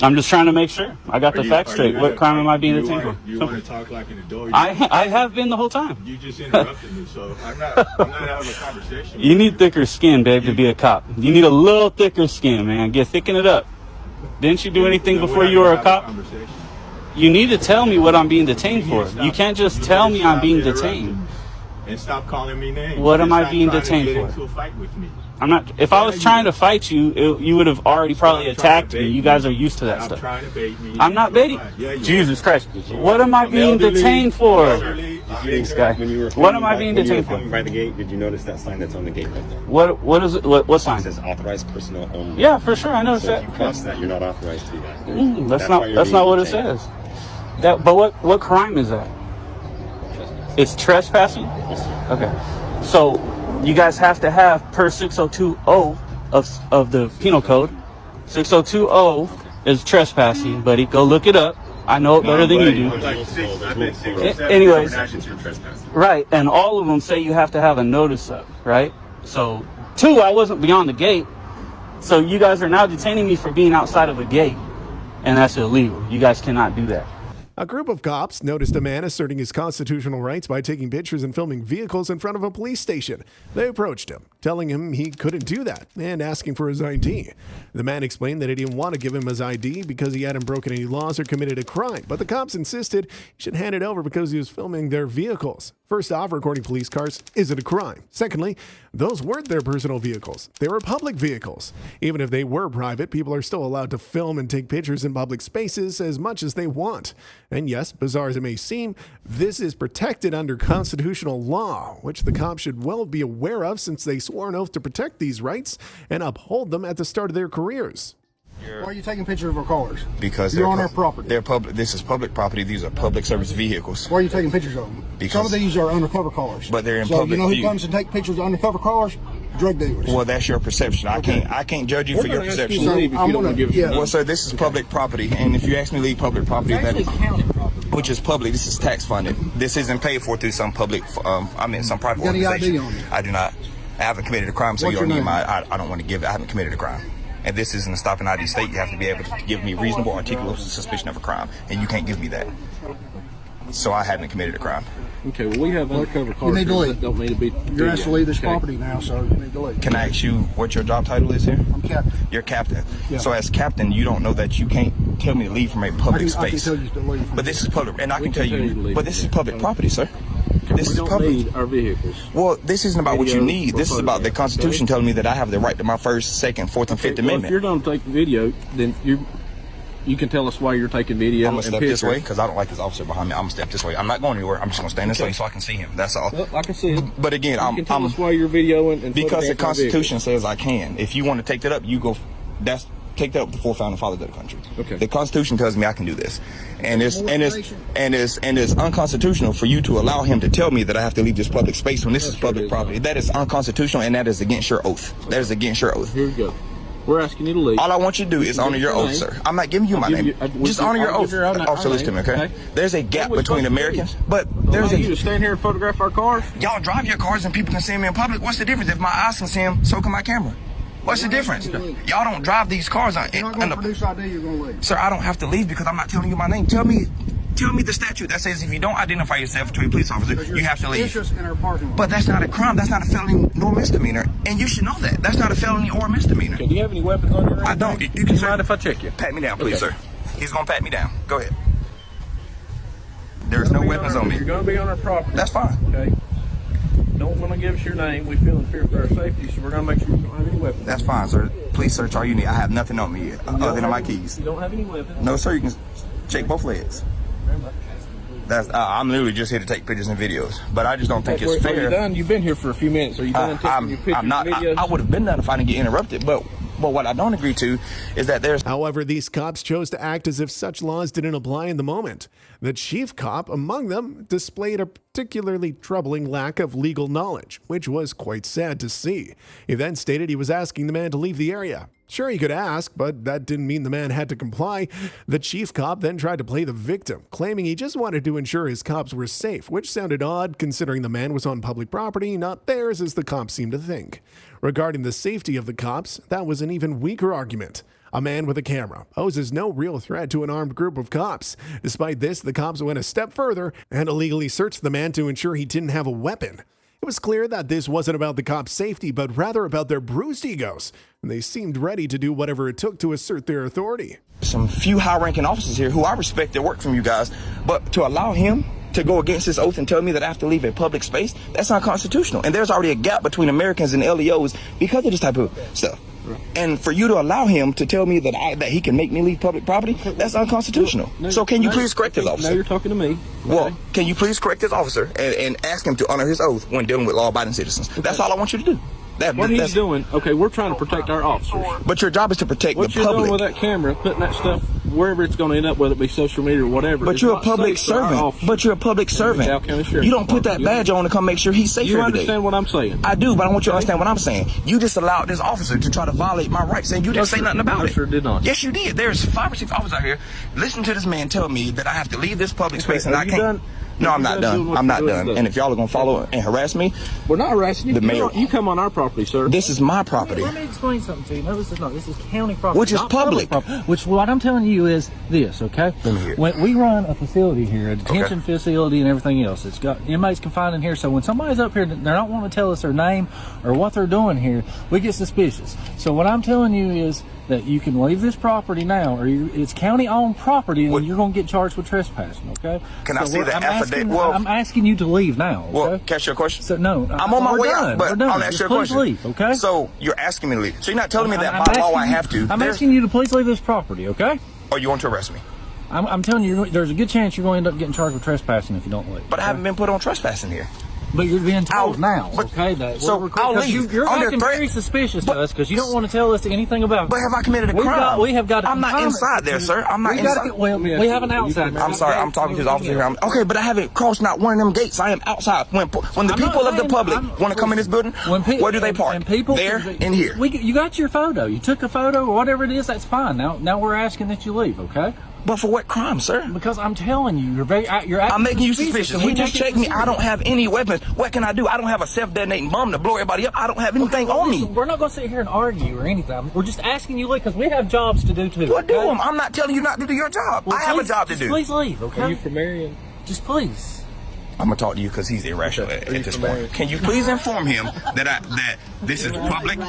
Speaker 6: I'm just trying to make sure I got the facts straight. What crime am I being detained for?
Speaker 8: You want to talk like an adult?
Speaker 6: I have been the whole time.
Speaker 8: You just interrupted me, so I'm not having a conversation.
Speaker 6: You need thicker skin, babe, to be a cop. You need a little thicker skin, man. Thicken it up. Didn't you do anything before you were a cop? You need to tell me what I'm being detained for. You can't just tell me I'm being detained.
Speaker 8: And stop calling me names.
Speaker 6: What am I being detained for?
Speaker 8: Get into a fight with me.
Speaker 6: I'm not. If I was trying to fight you, you would have already probably attacked me. You guys are used to that stuff.
Speaker 8: Trying to bait me.
Speaker 6: I'm not baiting. Jesus Christ! What am I being detained for? This guy. What am I being detained for?
Speaker 7: By the gate, did you notice that sign that's on the gate right there?
Speaker 6: What is it? What sign?
Speaker 7: It says authorized personnel only.
Speaker 6: Yeah, for sure. I noticed
Speaker 7: So
Speaker 6: that.
Speaker 7: if you cross that, you're not authorized to do that.
Speaker 6: That's not what it says. But what crime is that? It's trespassing? Okay. So you guys have to have per 6020 of the penal code. 6020 is trespassing, buddy. Go look it up. I know it better than you do. Anyways, right, and all of them say you have to have a notice up, right? So 2, I wasn't beyond the gate. So you guys are now detaining me for being outside of a gate, and that's illegal. You guys cannot do that.
Speaker 1: A group of cops noticed a man asserting his constitutional rights by taking pictures and filming vehicles in front of a police station. They approached him, telling him he couldn't do that and asking for his ID. The man explained that he didn't want to give him his ID because he hadn't broken any laws or committed a crime, but the cops insisted he should hand it over because he was filming their vehicles. First off, recording police cars isn't a crime. Secondly, those weren't their personal vehicles. They were public vehicles. Even if they were private, people are still allowed to film and take pictures in public spaces as much as they want. And yes, bizarre as it may seem, this is protected under constitutional law, which the cops should well be aware of since they swore an oath to protect these rights and uphold them at the start of their careers.
Speaker 2: Why are you taking pictures of our cars?
Speaker 10: Because
Speaker 2: you're on our property.
Speaker 10: They're public. This is public property. These are public service vehicles.
Speaker 2: Why are you taking pictures of them?
Speaker 10: Because
Speaker 2: some of these are undercover cars.
Speaker 10: But they're in
Speaker 2: so
Speaker 10: public
Speaker 2: you know who
Speaker 10: view.
Speaker 2: comes and take pictures of undercover cars? Drug dealers.
Speaker 10: Well, that's your perception.
Speaker 2: Okay.
Speaker 10: I can't judge you for your perception.
Speaker 2: Well,
Speaker 10: sir, this is public property, and if you ask me to leave public property, that is
Speaker 2: county property.
Speaker 10: which is public. This is tax funded. This isn't paid for through some public. Some private
Speaker 2: You got any
Speaker 10: organization.
Speaker 2: ID on you?
Speaker 10: I do not. I haven't committed a crime, so
Speaker 2: What's
Speaker 10: you don't
Speaker 2: your
Speaker 10: need
Speaker 2: name?
Speaker 10: I don't want to give it. I haven't committed a crime. And this isn't a stop and ID state. You have to be able to give me reasonable, articulable suspicion of a crime, and you can't give me that. So I haven't committed a crime.
Speaker 11: Okay, well, we have undercover cars.
Speaker 2: You need to leave.
Speaker 11: That don't need to be.
Speaker 2: You're asked to leave this
Speaker 11: Okay.
Speaker 2: property now, so you need to leave.
Speaker 10: Can I ask you what your job title is here?
Speaker 2: I'm captain.
Speaker 10: You're captain.
Speaker 2: Yeah.
Speaker 10: So as captain, you don't know that you can't tell me to leave from a public
Speaker 2: I can
Speaker 10: space.
Speaker 2: tell you to leave.
Speaker 10: But this is public, and I can tell
Speaker 11: can tell you to
Speaker 10: you.
Speaker 11: leave.
Speaker 10: But this is public property, sir. This
Speaker 11: We
Speaker 10: is
Speaker 11: don't
Speaker 10: public.
Speaker 11: need our vehicles.
Speaker 10: Well, this isn't about what you
Speaker 11: Video
Speaker 10: need.
Speaker 11: or
Speaker 10: This is about the
Speaker 11: photographs,
Speaker 10: Constitution
Speaker 11: okay?
Speaker 10: telling me that I have the right to my First, Second, Fourth, and Fifth
Speaker 11: Well, if
Speaker 10: Amendment.
Speaker 11: you're going to take video, then you can tell us why you're taking video.
Speaker 10: I'm gonna
Speaker 11: and
Speaker 10: step
Speaker 11: pictures.
Speaker 10: this way because I don't like this officer behind me. I'm gonna step this way. I'm not going anywhere. I'm just gonna stand this way so I can see him. That's all.
Speaker 11: Well, I can see it.
Speaker 10: But again,
Speaker 11: You can tell us why you're videoing and
Speaker 10: because the
Speaker 11: photographing our
Speaker 10: Constitution
Speaker 11: vehicles.
Speaker 10: says I can. If you want to take that up, you go. Take that up with the 4 founding fathers of the country.
Speaker 11: Okay.
Speaker 10: The Constitution tells me I can do this, and it's unconstitutional for you to allow him to tell me that I have to leave this public space when this is public property. That is unconstitutional, and that is against your oath. That is against your oath.
Speaker 11: Here we go. We're asking you to leave.
Speaker 10: All I want you to do is honor your oath, sir. I'm not giving you my name. Just honor your oath. Officer, listen to me, okay? There's a gap between Americans, but there's
Speaker 11: you to stand here and photograph our cars.
Speaker 10: Y'all drive your cars and people can see them in public. What's the difference? If my eyes can see them, so can my camera. What's the difference? Y'all don't drive these cars on.
Speaker 2: You're not going to produce ID, you're going to leave.
Speaker 10: Sir, I don't have to leave because I'm not telling you my name. Tell me the statute that says if you don't identify yourself to a police officer, you have to leave.
Speaker 2: Suspicious in our parking lot.
Speaker 10: But that's not a crime. That's not a felony nor misdemeanor, and you should know that. That's not a felony or misdemeanor.
Speaker 11: Okay, do you have any weapons on you?
Speaker 10: I don't. You can
Speaker 11: Do you mind if I check you?
Speaker 10: pat me down, please,
Speaker 11: Okay.
Speaker 10: sir. He's gonna pat me down. Go ahead. There's no weapons on me.
Speaker 11: You're going to be on our property.
Speaker 10: That's fine.
Speaker 11: Okay. Don't want to give us your name. We feel in fear for our safety, so we're going to make sure you don't have any weapons.
Speaker 10: That's fine, sir. Please search all you need. I have nothing on me other than my keys.
Speaker 11: You don't have any weapons?
Speaker 10: No, sir. You can check both legs.
Speaker 11: Very much.
Speaker 10: I'm literally just here to take pictures and videos, but I just don't think it's fair.
Speaker 11: Are you done? You've been here for a few minutes. Are you done taking your pictures and videos?
Speaker 10: I would have been done if I didn't get interrupted, but what I don't agree to is that there's...
Speaker 1: However, these cops chose to act as if such laws didn't apply in the moment. The chief cop among them displayed a particularly troubling lack of legal knowledge, which was quite sad to see. He then stated he was asking the man to leave the area. Sure, he could ask, but that didn't mean the man had to comply. The chief cop then tried to play the victim, claiming he just wanted to ensure his cops were safe, which sounded odd considering the man was on public property, not theirs as the cops seemed to think. Regarding the safety of the cops, that was an even weaker argument. A man with a camera poses no real threat to an armed group of cops. Despite this, the cops went a step further and illegally searched the man to ensure he didn't have a weapon. It was clear that this wasn't about the cops' safety, but rather about their bruised egos, and they seemed ready to do whatever it took to assert their authority.
Speaker 10: Some few high-ranking officers here who I respect their work from you guys, but to allow him to go against his oath and tell me that I have to leave a public space, that's unconstitutional. And there's already a gap between Americans and LEOs because of this type of stuff. And for you to allow him to tell me that he can make me leave public property, that's unconstitutional. So can you please correct this officer?
Speaker 11: Now you're talking to me.
Speaker 10: Well, can you please correct this officer and ask him to honor his oath when dealing with law-abiding citizens? That's all I want you to do.
Speaker 11: What he's doing, okay, we're trying to protect our officers.
Speaker 10: But your job is to protect the public.
Speaker 11: What you're doing with that camera, putting that stuff wherever it's going to end up, whether it be social media or whatever.
Speaker 10: But you're a public servant. But you're a public servant. You don't put that badge on to come make sure he's safe every day.
Speaker 11: You understand what I'm saying?
Speaker 10: I do, but I want you to understand what I'm saying. You just allowed this officer to try to violate my rights, and you didn't say nothing about it.
Speaker 11: I sure did not.
Speaker 10: Yes, you did. There's 5 or 6 officers out here. Listen to this man tell me that I have to leave this public space and I can't. No, I'm not done. I'm not done. And if y'all are going to follow and harass me,
Speaker 11: we're not harassing you.
Speaker 10: The mayor,
Speaker 11: you come on our property, sir.
Speaker 10: This is my property.
Speaker 12: Let me explain something to you. No, this is not. This is county property.
Speaker 10: Which is public.
Speaker 12: Which what I'm telling you is this, okay?
Speaker 10: Let me hear it.
Speaker 12: When we run a facility here, a detention facility and everything else, it's got inmates confined in here. So when somebody's up here, they're not wanting to tell us their name or what they're doing here, we get suspicious. So what I'm telling you is that you can leave this property now, or it's county-owned property, and you're going to get charged with trespassing, okay?
Speaker 10: Can I see that affidavit? Well,
Speaker 12: I'm asking you to leave now, okay?
Speaker 10: Well, can I ask you a question?
Speaker 12: So, no.
Speaker 10: I'm on my way out, but
Speaker 12: I'll
Speaker 10: ask you a question.
Speaker 12: Leave, okay?
Speaker 10: So you're asking me to leave. So you're not telling me that by law I have to.
Speaker 12: I'm asking you to please leave this property, okay?
Speaker 10: Or you want to arrest me?
Speaker 12: I'm telling you, there's a good chance you're going to end up getting charged with trespassing if you don't leave.
Speaker 10: But I haven't been put on trespassing here.
Speaker 12: But you're being told now, okay?
Speaker 10: So I'll leave.
Speaker 12: You're acting very suspicious to us because you don't want to tell us anything about it.
Speaker 10: But have I committed a crime?
Speaker 12: We have got.
Speaker 10: I'm not inside there, sir. I'm not inside.
Speaker 12: We have an outside.
Speaker 10: I'm sorry. I'm talking to the officer here. Okay, but I haven't crossed not one of them gates. I am outside. When the people of the public want to come in this building, where do they park? There and here.
Speaker 12: You got your photo. You took a photo or whatever it is. That's fine. Now we're asking that you leave, okay?
Speaker 10: But for what crime, sir?
Speaker 12: Because I'm telling you,
Speaker 10: I'm making you suspicious. He just checked me. I don't have any weapons. What can I do? I don't have a self-detonating bomb to blow everybody up. I don't have anything on me.
Speaker 12: We're not going to sit here and argue or anything. We're just asking you leave because we have jobs to do too.
Speaker 10: Well, do them. I'm not telling you not to do your job. I have a job to do.
Speaker 12: Please leave, okay?
Speaker 11: Are you from Marion?
Speaker 12: Just please.
Speaker 10: I'm gonna talk to you because he's irrational at this point. Can you please inform him that this is public?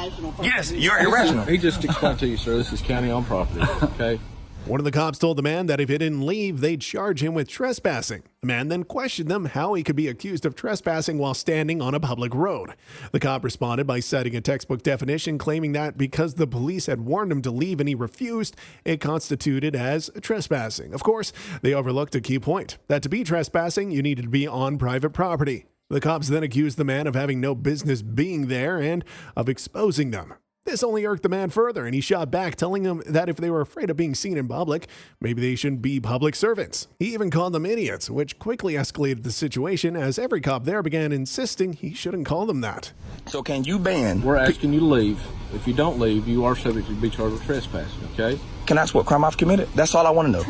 Speaker 10: Yes, you're irrational.
Speaker 11: He just explained to you, sir. This is county-owned property. Okay.
Speaker 1: One of the cops told the man that if he didn't leave, they'd charge him with trespassing. The man then questioned them how he could be accused of trespassing while standing on a public road. The cop responded by citing a textbook definition, claiming that because the police had warned him to leave and he refused, it constituted as trespassing. Of course, they overlooked a key point, that to be trespassing, you needed to be on private property. The cops then accused the man of having no business being there and of exposing them. This only irked the man further, and he shot back, telling them that if they were afraid of being seen in public, maybe they shouldn't be public servants. He even called them idiots, which quickly escalated the situation as every cop there began insisting he shouldn't call them that.
Speaker 10: So can you ban?
Speaker 11: We're asking you to leave. If you don't leave, you are subject to be charged with trespassing, okay?
Speaker 10: Can I ask what crime I've committed? That's all I want to know.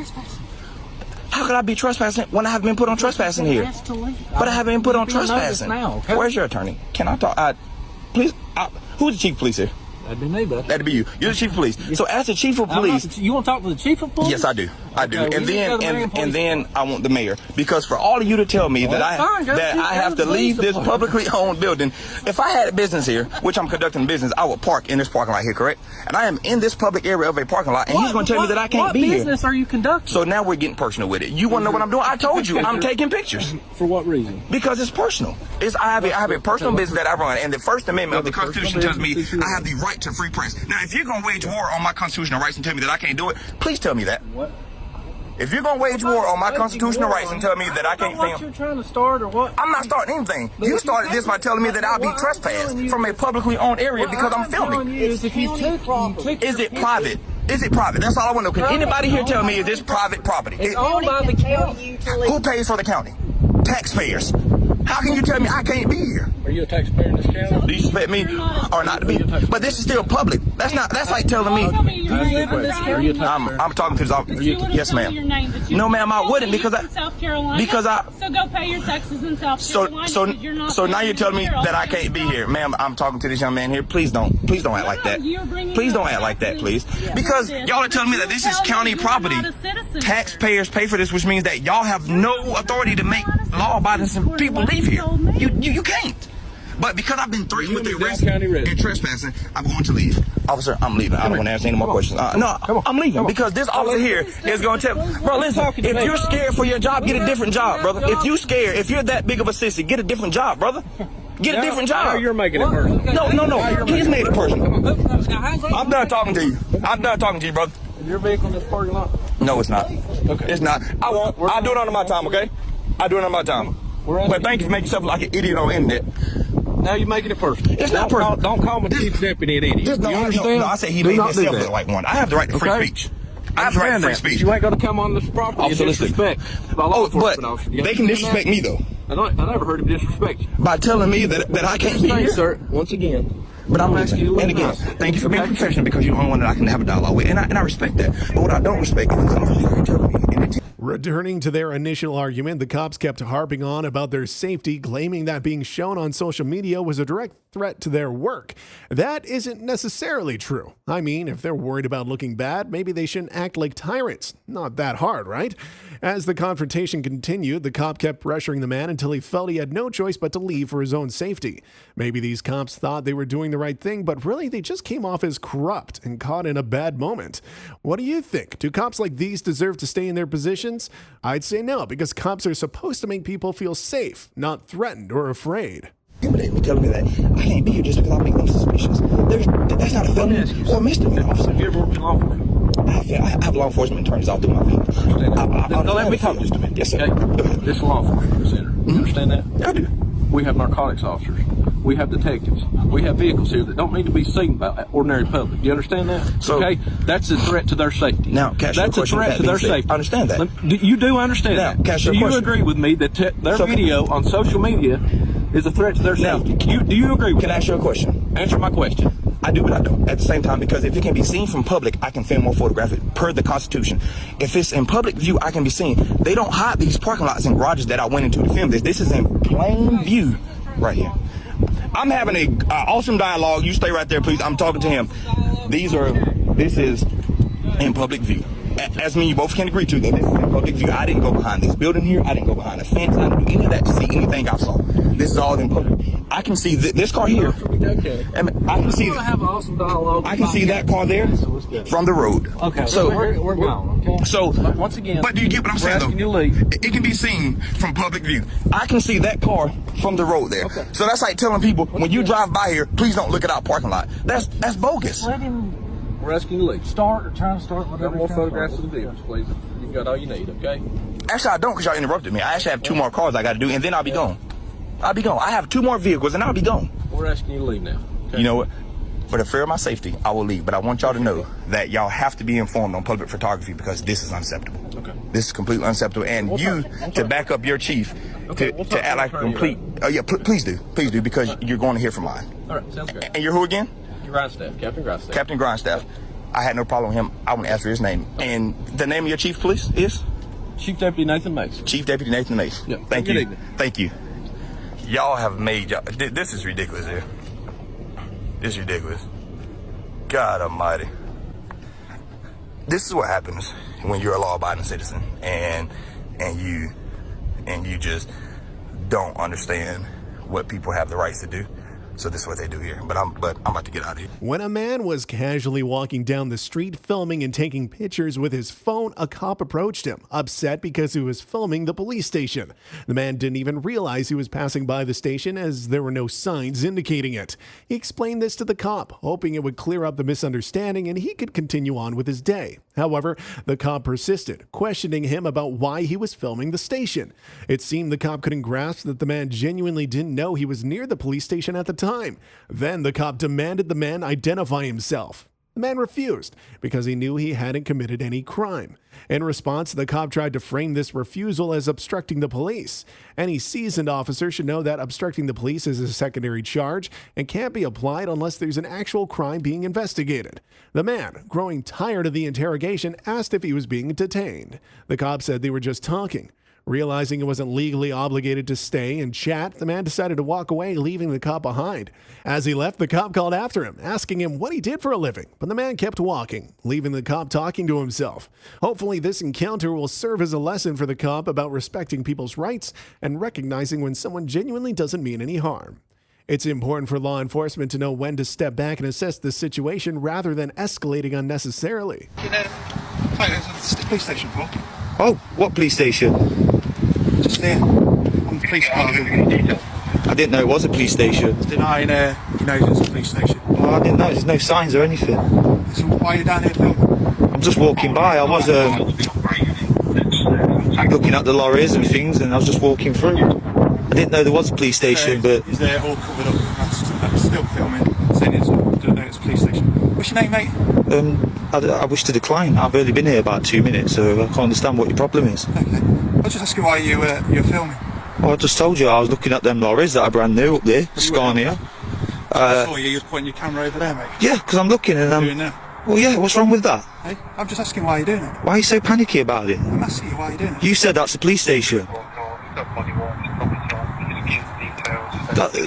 Speaker 10: How could I be trespassing when I haven't been put on trespassing here? But I haven't been put on trespassing. Where's your attorney? Can I talk? Please, who's the chief of police here?
Speaker 12: That'd be me, bud.
Speaker 10: That'd be you. You're the chief of police. So as the chief of police...
Speaker 12: You want to talk to the chief of police?
Speaker 10: Yes, I do. I do.
Speaker 12: Okay,
Speaker 10: And
Speaker 12: well,
Speaker 10: then I want the mayor, because for all of you to tell me that I have to leave this publicly owned building. If I had a business here, which I'm conducting business, I would park in this parking lot here, correct? And I am in this public area of a parking lot, and he's going to tell me that I can't be here.
Speaker 12: What business are you conducting?
Speaker 10: So now we're getting personal with it. You want to know what I'm doing? I told you, I'm taking pictures.
Speaker 11: For what reason?
Speaker 10: Because it's personal. I have a personal business that I run, and the First Amendment of the Constitution tells me I have the right to free press. Now, if you're going to wage war on my constitutional rights and tell me that I can't do it, please tell me that.
Speaker 11: What?
Speaker 10: If you're going to wage war on my constitutional rights and tell me that I can't film.
Speaker 12: What you're trying to start or what?
Speaker 10: I'm not starting anything. You started this by telling me that I'll be trespassed from a publicly owned area because I'm filming.
Speaker 12: Is if you took
Speaker 10: Is it private? Is it private? That's all I want to know. Can anybody here tell me is this private property?
Speaker 12: It's owned by the county.
Speaker 10: Who pays for the county? Taxpayers. How can you tell me I can't be here?
Speaker 11: Are you a taxpayer in this county?
Speaker 10: Do you expect me or not to be? But this is still public. That's like telling me.
Speaker 11: Are you a taxpayer?
Speaker 10: I'm talking to this officer. Yes, ma'am. No, ma'am, I wouldn't because
Speaker 13: So go pay your taxes in South Carolina.
Speaker 10: So now you're telling me that I can't be here, ma'am. I'm talking to this young man here. Please don't act like that. Please don't act like that, please. Because y'all are telling me that this is county property. Taxpayers pay for this, which means that y'all have no authority to make law-abiding people leave here. You can't. But because I've been threatened with arrest and trespassing, I'm going to leave. Officer, I'm leaving. I don't want to ask any more questions. No, I'm leaving because this officer here is going to tell. Bro, listen, if you're scared for your job, get a different job, brother. If you're scared, if you're that big of a sissy, get a different job, brother. Get a different job.
Speaker 11: You're making it personal.
Speaker 10: No. He's made it personal. I'm done talking to you. I'm done talking to you, brother.
Speaker 11: Is your vehicle in this parking lot?
Speaker 10: No, it's not.
Speaker 11: Okay.
Speaker 10: It's not. I won't. I'll do it under my time, okay? I'll do it under my time. But thank you for making yourself like an idiot on the internet.
Speaker 11: Now you're making it personal.
Speaker 10: It's not personal.
Speaker 11: Don't call my chief deputy an idiot.
Speaker 10: You understand? No, I said he made himself look like one. I have the right to free speech. I have the right to free speech.
Speaker 11: You ain't going to come on this property and disrespect.
Speaker 10: But they can disrespect me, though.
Speaker 11: I never heard him disrespect you.
Speaker 10: By telling me that I can't be here.
Speaker 11: Sir, once again.
Speaker 10: But I'm asking you, and again, thank you for being professional because you're the only one that I can have a dialogue with, and I respect that. But what I don't respect is officers telling me.
Speaker 1: Returning to their initial argument, the cops kept harping on about their safety, claiming that being shown on social media was a direct threat to their work. That isn't necessarily true. I mean, if they're worried about looking bad, maybe they shouldn't act like tyrants. Not that hard, right? As the confrontation continued, the cop kept pressuring the man until he felt he had no choice but to leave for his own safety. Maybe these cops thought they were doing the right thing, but really they just came off as corrupt and caught in a bad moment. What do you think? Do cops like these deserve to stay in their positions? I'd say no, because cops are supposed to make people feel safe, not threatened or afraid.
Speaker 10: They were telling me that I can't be here just because I make them suspicious. That's not a felony or misdemeanor, officer.
Speaker 11: Have you ever worked in law enforcement?
Speaker 10: I have law enforcement attorneys all through my field.
Speaker 11: Let me talk just a minute.
Speaker 10: Yes, sir.
Speaker 11: Okay? This is a law enforcement center. You understand that?
Speaker 10: Yeah, I do.
Speaker 11: We have narcotics officers. We have detectives. We have vehicles here that don't need to be seen by ordinary public. Do you understand that?
Speaker 10: So,
Speaker 11: okay? That's a threat to their safety.
Speaker 10: Now,
Speaker 11: that's a threat to their safety.
Speaker 10: I understand that.
Speaker 11: You do understand that.
Speaker 10: So
Speaker 11: you agree with me that their video on social media is a threat to their safety? Do you agree with that?
Speaker 10: Can I ask you a question?
Speaker 11: Answer my question.
Speaker 10: I do, but I don't. At the same time, because if it can be seen from public, I can film or photograph it per the Constitution. If it's in public view, I can be seen. They don't hide these parking lots and garages that I went into to film this. This is in plain view right here. I'm having a awesome dialogue. You stay right there, please. I'm talking to him. This is in public view. As me and you both can agree to that this is in public view. I didn't go behind this building here. I didn't go behind a fence. I didn't do any of that to see anything I saw. This is all in public. I can see this car here.
Speaker 11: Okay.
Speaker 10: I can see.
Speaker 11: Have an awesome dialogue.
Speaker 10: I can see that car there from the road.
Speaker 11: Okay.
Speaker 10: So
Speaker 11: we're gone. Okay.
Speaker 10: So
Speaker 11: once again,
Speaker 10: but do you get what I'm saying? Though?
Speaker 11: You leave.
Speaker 10: It can be seen from public view. I can see that car from the road there. Okay. So that's like telling people when you drive by here, please don't look at our parking lot. That's bogus.
Speaker 11: We're asking you to leave.
Speaker 12: Trying to start whatever.
Speaker 11: Got more photographs of the vehicles, please. You've got all you need, okay?
Speaker 10: Actually, I don't, because y'all interrupted me. I actually have 2 more cars I got to do, and then I'll be gone. I'll be gone. I have 2 more vehicles, and I'll be gone.
Speaker 11: We're asking you to leave now. Okay?
Speaker 10: You know what? For the fear of my safety, I will leave. But I want y'all to know that y'all have to be informed on public photography because this is unacceptable.
Speaker 11: Okay.
Speaker 10: This is completely unacceptable. And to back up your chief, to act like a complete... Oh, yeah, please do. Please do, because you're going to hear from mine.
Speaker 11: All right, sounds great.
Speaker 10: And you're who again?
Speaker 11: Grindstaff, Captain Grindstaff.
Speaker 10: Captain Grindstaff. I had no problem with him. I want to ask for his name. And the name of your chief, police, is?
Speaker 11: Chief Deputy Nathan Mace.
Speaker 10: Chief Deputy Nathan Mace.
Speaker 11: Yeah.
Speaker 10: Thank you. Thank you. Y'all have made... This is ridiculous here. This is ridiculous. God almighty. this is what happens when you're a law-abiding citizen and you just don't understand what people have the rights to do. So this is what they do here. But I'm about to get out of here.
Speaker 1: When a man was casually walking down the street filming and taking pictures with his phone, a cop approached him, upset because he was filming the police station. The man didn't even realize he was passing by the station as there were no signs indicating it. He explained this to the cop, hoping it would clear up the misunderstanding and he could continue on with his day. However, the cop persisted, questioning him about why he was filming the station. It seemed the cop couldn't grasp that the man genuinely didn't know he was near the police station at the time. Then the cop demanded the man identify himself. The man refused because he knew he hadn't committed any crime. In response, the cop tried to frame this refusal as obstructing the police. Any seasoned officer should know that obstructing the police is a secondary charge and can't be applied unless there's an actual crime being investigated. The man, growing tired of the interrogation, asked if he was being detained. The cop said they were just talking. Realizing he wasn't legally obligated to stay and chat, the man decided to walk away, leaving the cop behind. As he left, the cop called after him, asking him what he did for a living, but the man kept walking, leaving the cop talking to himself. Hopefully, this encounter will serve as a lesson for the cop about respecting people's rights and recognizing when someone genuinely doesn't mean any harm. It's important for law enforcement to know when to step back and assess the situation rather than escalating unnecessarily.
Speaker 2: Police station, Paul.
Speaker 10: Oh, what police station?
Speaker 2: Just there. On the police department.
Speaker 10: I didn't know it was a police station.
Speaker 2: It's denying, he knows it's a police station.
Speaker 10: Oh, I didn't know. There's no signs or anything.
Speaker 2: So why are you down here filming?
Speaker 10: I'm just walking by. I was looking at the lorries and things, and I was just walking through. I didn't know there was a police station, but...
Speaker 2: Is there all covered up? That's still filming, saying it's a police station. What's your name, mate?
Speaker 10: I wish to decline. I've only been here about 2 minutes, so I can't understand what your problem is.
Speaker 2: Okay. I was just asking why you're filming.
Speaker 10: Well, I just told you I was looking at them lorries that are brand new up there, Scania.
Speaker 2: I saw you was pointing your camera over there, mate.
Speaker 10: Yeah, because I'm looking and I'm...
Speaker 2: Doing that?
Speaker 10: Well, yeah, what's wrong with that?
Speaker 2: Hey, I'm just asking why you're doing it.
Speaker 10: Why are you so panicky about it?
Speaker 2: I'm asking you why you're doing it.
Speaker 10: You said that's a police station.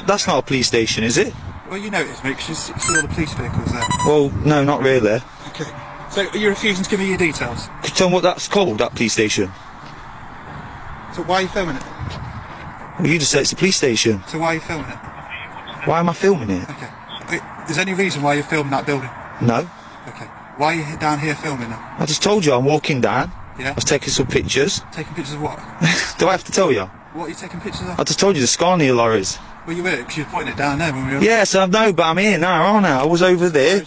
Speaker 10: That's not a police station, is it?
Speaker 2: Well, you know it is, mate, because you see all the police vehicles there.
Speaker 10: Well, no, not really.
Speaker 2: Okay. So, are you refusing to give me your details?
Speaker 10: Could you tell me what that's called, that police station?
Speaker 2: So why are you filming it?
Speaker 10: Well, you just said it's a police station.
Speaker 2: So why are you filming it?
Speaker 10: Why am I filming it?
Speaker 2: Okay. Is there any reason why you're filming that building?
Speaker 10: No.
Speaker 2: Okay. Why are you down here filming it?
Speaker 10: I just told you I'm walking down.
Speaker 2: Yeah?
Speaker 10: I was taking some pictures.
Speaker 2: Taking pictures of what?
Speaker 10: Do I have to tell you?
Speaker 2: What are you taking pictures of?
Speaker 10: I just told you the Scania lorries.
Speaker 2: Well, you were, because you were pointing it down there when we were...
Speaker 10: Yes, I know, but I'm here now, aren't I? I was over there.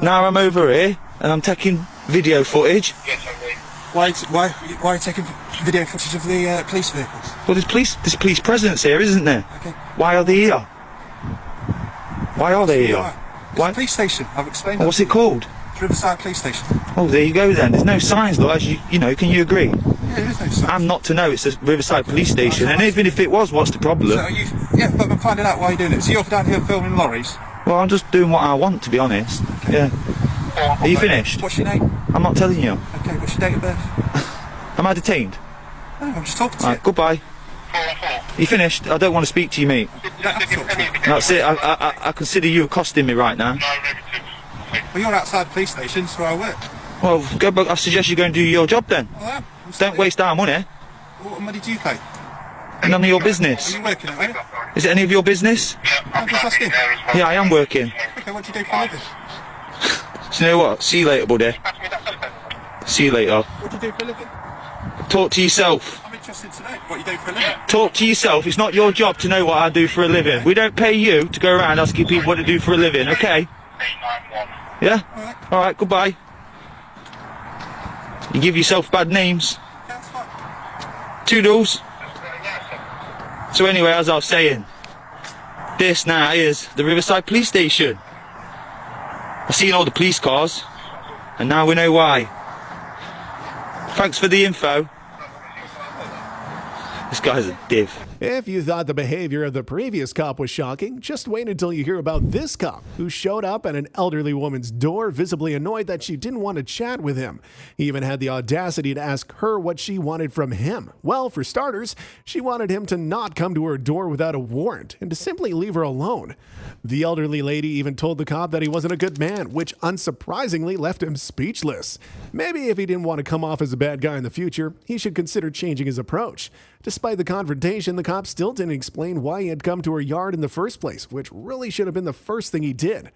Speaker 10: Now I'm over here, and I'm taking video footage.
Speaker 2: Why are you taking video footage of the police vehicles?
Speaker 10: Well, there's police presence here, isn't there?
Speaker 2: Okay.
Speaker 10: Why are they here? Why are they here?
Speaker 2: It's a police station. I've explained that.
Speaker 10: What's it called?
Speaker 2: It's Riverside Police Station.
Speaker 10: Oh, there you go then. There's no signs, though, as you know. Can you agree?
Speaker 2: Yeah, there is no signs.
Speaker 10: I'm not to know it's a Riverside Police Station, and even if it was, what's the problem?
Speaker 2: So yeah, but I'm finding out why you're doing it. So you're down here filming lorries?
Speaker 10: Well, I'm just doing what I want, to be honest. Okay. Yeah. Are you finished?
Speaker 2: What's your name?
Speaker 10: I'm not telling you.
Speaker 2: Okay, what's your date of birth?
Speaker 10: Am I detained?
Speaker 2: No, I'm just talking to
Speaker 10: you. Right, goodbye. You finished? I don't want to speak to you, mate.
Speaker 2: You don't have to talk to me.
Speaker 10: That's it. I consider you accosting me right now.
Speaker 2: Well, you're outside the police station, so I work.
Speaker 10: Well, go back. I suggest you go and do your job then.
Speaker 2: Well, I am.
Speaker 10: Don't waste our money.
Speaker 2: What money do you pay?
Speaker 10: None of your business.
Speaker 2: Are you working at it?
Speaker 10: Is it any of your business?
Speaker 2: I'm just asking.
Speaker 10: Yeah, I am working.
Speaker 2: Okay, what do you do for a living?
Speaker 10: So you know what? See you later, buddy. See you later.
Speaker 2: What do you do for a living?
Speaker 10: Talk to yourself.
Speaker 2: I'm interested to know what you do for a living.
Speaker 10: Talk to yourself. It's not your job to know what I do for a living. We don't pay you to go around asking people what to do for a living, okay? Yeah? Alright, goodbye. You give yourself bad names. Toodles. So anyway, as I was saying, this now is the Riverside Police Station. I've seen all the police cars, and now we know why. Thanks for the info. This guy's a div.
Speaker 1: If you thought the behavior of the previous cop was shocking, just wait until you hear about this cop who showed up at an elderly woman's door visibly annoyed that she didn't want to chat with him. He even had the audacity to ask her what she wanted from him. Well, for starters, she wanted him to not come to her door without a warrant and to simply leave her alone. The elderly lady even told the cop that he wasn't a good man, which unsurprisingly left him speechless. Maybe if he didn't want to come off as a bad guy in the future, he should consider changing his approach. Despite the confrontation, the cop still didn't explain why he had come to her yard in the first place, which really should have been the first thing he did.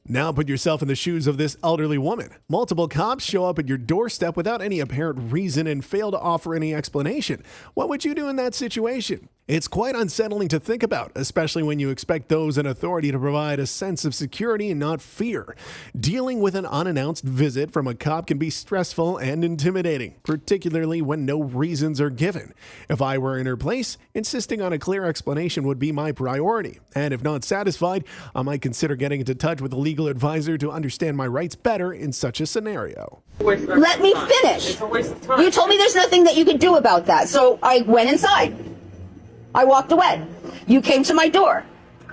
Speaker 1: Now put yourself in the shoes of this elderly woman. Multiple cops show up at your doorstep without any apparent reason and fail to offer any explanation. What would you do in that situation? It's quite unsettling to think about, especially when you expect those in authority to provide a sense of security and not fear. Dealing with an unannounced visit from a cop can be stressful and intimidating, particularly when no reasons are given. If I were in her place, insisting on a clear explanation would be my priority. And if not satisfied, I might consider getting into touch with a legal advisor to understand my rights better in such a scenario.
Speaker 14: Let me finish. You told me there's nothing that you could do about that, so I went inside. I walked away. You came to my door.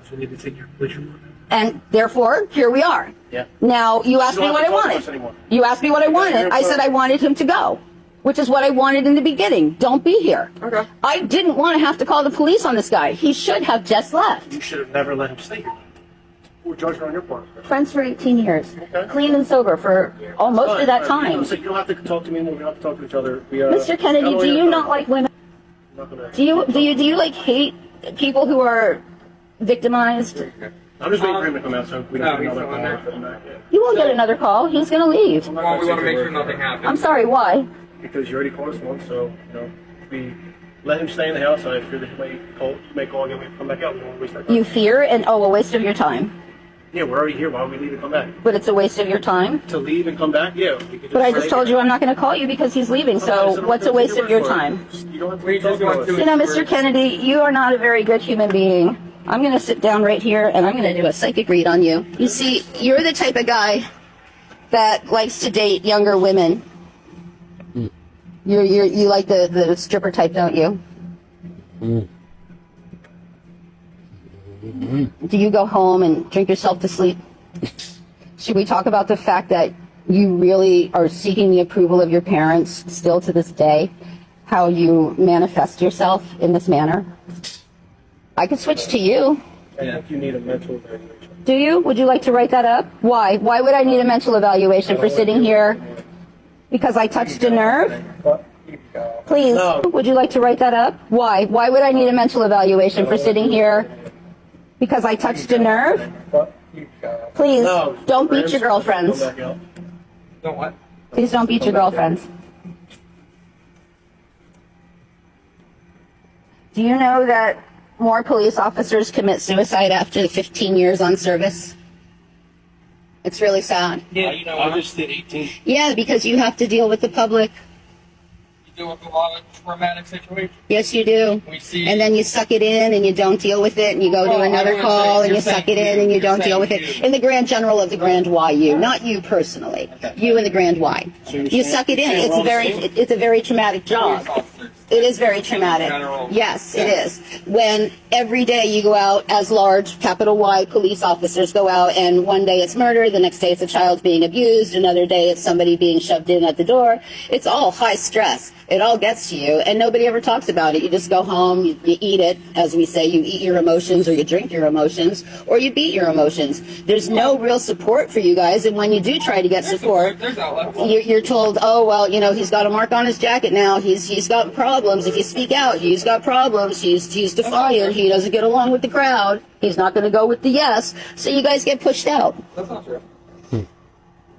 Speaker 11: So we need to take your police report.
Speaker 14: And therefore, here we are.
Speaker 11: Yeah.
Speaker 14: Now, you asked me what I wanted. You asked me what I wanted. I said I wanted him to go, which is what I wanted in the beginning. Don't be here.
Speaker 11: Okay.
Speaker 14: I didn't want to have to call the police on this guy. He should have just left.
Speaker 11: You should have never let him stay here. Poor judgment on your part.
Speaker 14: Friends for 18 years.
Speaker 11: Okay.
Speaker 14: Clean and sober for almost of that time.
Speaker 11: So you don't have to talk to me anymore. We don't have to talk to each other.
Speaker 14: Mr. Kennedy, do you not like women? Do you like hate people who are victimized?
Speaker 11: I'm just waiting for him to come out so we don't get another call.
Speaker 14: You won't get another call. He's going to leave.
Speaker 11: Well, we want to make sure nothing happens.
Speaker 14: I'm sorry, why?
Speaker 11: Because you already called us once, so, we let him stay in the house. I fear that he may call again. We come back out. We won't waste our time.
Speaker 14: You fear and, a waste of your time.
Speaker 11: Yeah, we're already here. Why would we leave and come back?
Speaker 14: But it's a waste of your time?
Speaker 11: To leave and come back? Yeah.
Speaker 14: But I just told you I'm not going to call you because he's leaving, so what's a waste of your time?
Speaker 11: You don't have to talk about it.
Speaker 14: You know, Mr. Kennedy, you are not a very good human being. I'm going to sit down right here and I'm going to do a psychic read on you. You see, you're the type of guy that likes to date younger women. You like the stripper type, don't you? Do you go home and drink yourself to sleep? Should we talk about the fact that you really are seeking the approval of your parents still to this day? How you manifest yourself in this manner? I could switch to you.
Speaker 11: I think you need a mental evaluation.
Speaker 14: Do you? Would you like to write that up? Why? Why would I need a mental evaluation for sitting here? Because I touched a nerve? Please, would you like to write that up? Why? Why would I need a mental evaluation for sitting here? Because I touched a nerve? Please, don't beat your girlfriends.
Speaker 11: Don't what?
Speaker 14: Please don't beat your girlfriends. Do you know that more police officers commit suicide after 15 years on service? It's really sad.
Speaker 11: Yeah, I just did 18.
Speaker 14: Yeah, because you have to deal with the public.
Speaker 11: You deal with a lot of traumatic situations.
Speaker 14: Yes, you do. And then you suck it in and you don't deal with it and you go to another call and you suck it in and you don't deal with it. In the Grand General of the Grand YU, not you personally. You in the Grand Y. You suck it in. It's a very traumatic job. It is very traumatic. Yes, it is. When every day you go out as large, capital Y police officers go out and one day it's murder, the next day it's a child being abused, another day it's somebody being shoved in at the door. It's all high stress. It all gets to you and nobody ever talks about it. You just go home, you eat it, as we say, you eat your emotions or you drink your emotions or you beat your emotions. There's no real support for you guys, and when you do try to get support, you're told, oh, well, he's got a mark on his jacket now, he's got problems. If you speak out, he's got problems, he's defiant, he doesn't get along with the crowd, he's not going to go with the yes, so you guys get pushed out.
Speaker 11: That's not true.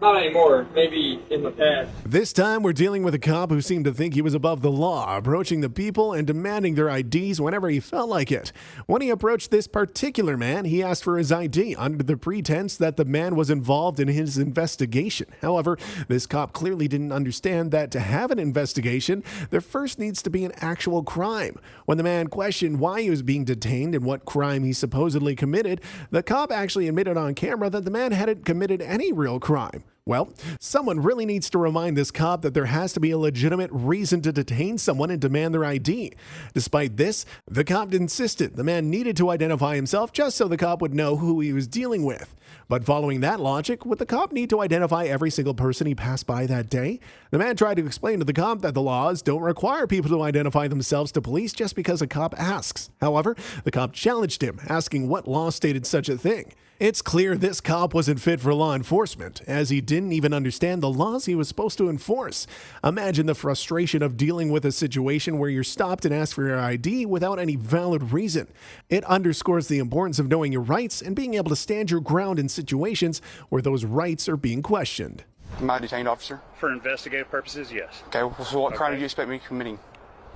Speaker 11: Not anymore. Maybe in the past.
Speaker 1: This time, we're dealing with a cop who seemed to think he was above the law, approaching the people and demanding their IDs whenever he felt like it. When he approached this particular man, he asked for his ID under the pretense that the man was involved in his investigation. However, this cop clearly didn't understand that to have an investigation, there first needs to be an actual crime. When the man questioned why he was being detained and what crime he supposedly committed, the cop actually admitted on camera that the man hadn't committed any real crime. Well, someone really needs to remind this cop that there has to be a legitimate reason to detain someone and demand their ID. Despite this, the cop insisted the man needed to identify himself just so the cop would know who he was dealing with. But following that logic, would the cop need to identify every single person he passed by that day? The man tried to explain to the cop that the laws don't require people to identify themselves to police just because a cop asks. However, the cop challenged him, asking what law stated such a thing. It's clear this cop wasn't fit for law enforcement, as he didn't even understand the laws he was supposed to enforce. Imagine the frustration of dealing with a situation where you're stopped and asked for your ID without any valid reason. It underscores the importance of knowing your rights and being able to stand your ground in situations where those rights are being questioned.
Speaker 15: Am I a detained officer?
Speaker 16: For investigative purposes, yes.
Speaker 15: Okay, so what crime do you expect me committing?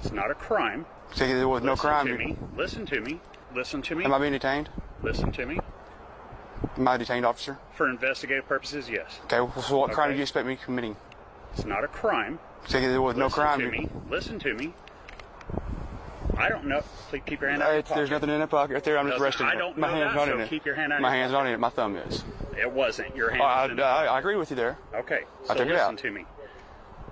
Speaker 16: It's not a crime.
Speaker 15: So there was no crime.
Speaker 16: Listen to me. Listen to me.
Speaker 15: Am I being detained?
Speaker 16: Listen to me.
Speaker 15: Am I a detained officer?
Speaker 16: For investigative purposes, yes.
Speaker 15: Okay, so what crime do you expect me committing?
Speaker 16: It's not a crime.
Speaker 15: So there was no crime.
Speaker 16: Listen to me. I don't know. Please keep your hand out of your pocket.
Speaker 15: There's nothing in the pocket right there. I'm just resting.
Speaker 16: I don't know that, so keep your hand out of your pocket.
Speaker 15: My hand's not in it. My thumb is.
Speaker 16: It wasn't. Your hand
Speaker 15: I agree with you there.
Speaker 16: Okay, so listen to me.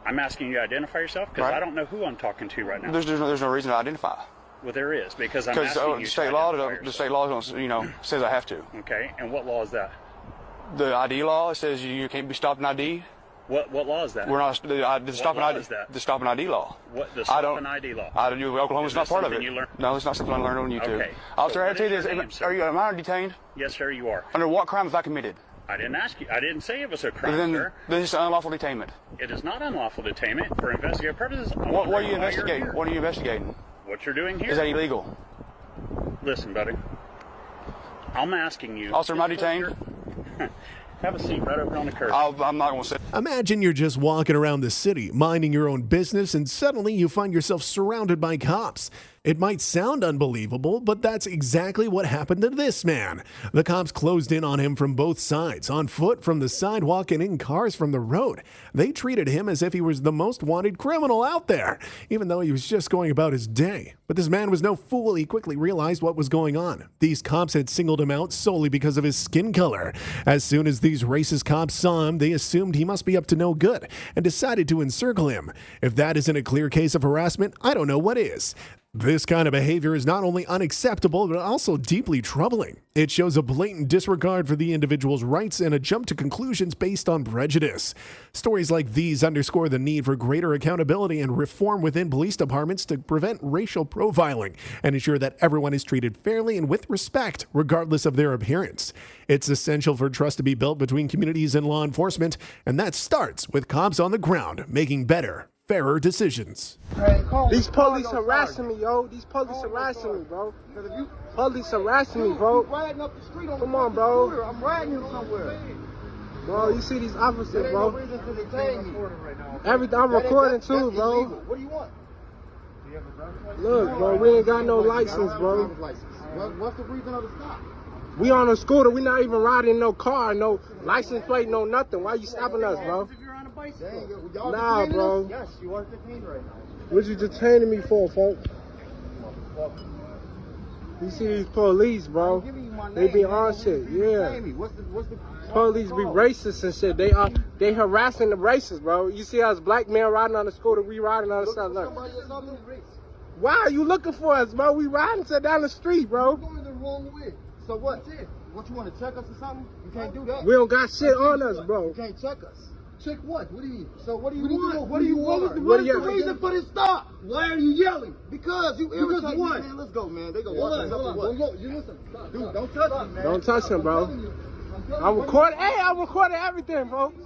Speaker 16: I'm asking you to identify yourself because I don't know who I'm talking to right now.
Speaker 15: There's no reason to identify.
Speaker 16: Well, there is, because I'm asking you
Speaker 15: the state law don't, says I have to.
Speaker 16: Okay, and what law is that?
Speaker 15: The ID law says you can't be stopped in ID.
Speaker 16: What law is that?
Speaker 15: We're not the stop and ID. The stop and ID law.
Speaker 16: What the stop and ID law?
Speaker 15: Oklahoma's not part of it. No, it's not something I learned on YouTube.
Speaker 16: Okay.
Speaker 15: Officer, I tell you this: am I detained?
Speaker 16: Yes, sir, you are.
Speaker 15: Under what crime have I committed?
Speaker 16: I didn't ask you. I didn't say it was a crime, sir.
Speaker 15: This is unlawful detainment.
Speaker 16: It is not unlawful detainment for investigative purposes.
Speaker 15: What are you investigating? What are you investigating?
Speaker 16: What you're doing here.
Speaker 15: Is that illegal?
Speaker 16: Listen, buddy. I'm asking you.
Speaker 15: Officer, am I detained?
Speaker 16: Have a seat right over on the curb.
Speaker 15: I'm not going to sit.
Speaker 1: Imagine you're just walking around the city, minding your own business, and suddenly you find yourself surrounded by cops. It might sound unbelievable, but that's exactly what happened to this man. The cops closed in on him from both sides, on foot from the sidewalk and in cars from the road. They treated him as if he was the most wanted criminal out there, even though he was just going about his day. But this man was no fool. He quickly realized what was going on. These cops had singled him out solely because of his skin color. As soon as these racist cops saw him, they assumed he must be up to no good and decided to encircle him. If that isn't a clear case of harassment, I don't know what is. This kind of behavior is not only unacceptable, but also deeply troubling. It shows a blatant disregard for the individual's rights and a jump to conclusions based on prejudice. Stories like these underscore the need for greater accountability and reform within police departments to prevent racial profiling and ensure that everyone is treated fairly and with respect, regardless of their appearance. It's essential for trust to be built between communities and law enforcement, and that starts with cops on the ground making better, fairer decisions.
Speaker 5: These police harassing me, yo. These police harassing me, bro. Police harassing me, bro. Come on, bro. I'm riding you somewhere. Bro, you see these officers, bro. Everything I'm recording too, bro.
Speaker 2: What do you want?
Speaker 5: Look, bro, we ain't got no license, bro.
Speaker 2: What's the reason of the stop?
Speaker 5: We on a scooter. We not even riding no car, no license plate, no nothing. Why you stopping us, bro? Nah, bro.
Speaker 2: Yes, you are detained right now.
Speaker 5: What you detaining me for, folks? You see these police, bro? They be on shit, yeah. Police be racist and shit. They harassing the racists, bro. You see us black men riding on the scooter, we riding on the side. Why are you looking for us, bro? We riding down the street, bro.
Speaker 2: You're going the wrong way. So what? What, you want to check us or something? You can't do that.
Speaker 5: We don't got shit on us, bro.
Speaker 2: You can't check us. Check what? What do you mean? So what do you want? What do you want? What is the reason for this stop? Why are you yelling? Because you irritate me, man. Let's go, man. They gonna watch us up for what? You listen. Dude, don't touch him, man.
Speaker 5: Don't touch him, bro. I'm recording. Hey, I'm recording everything, folks.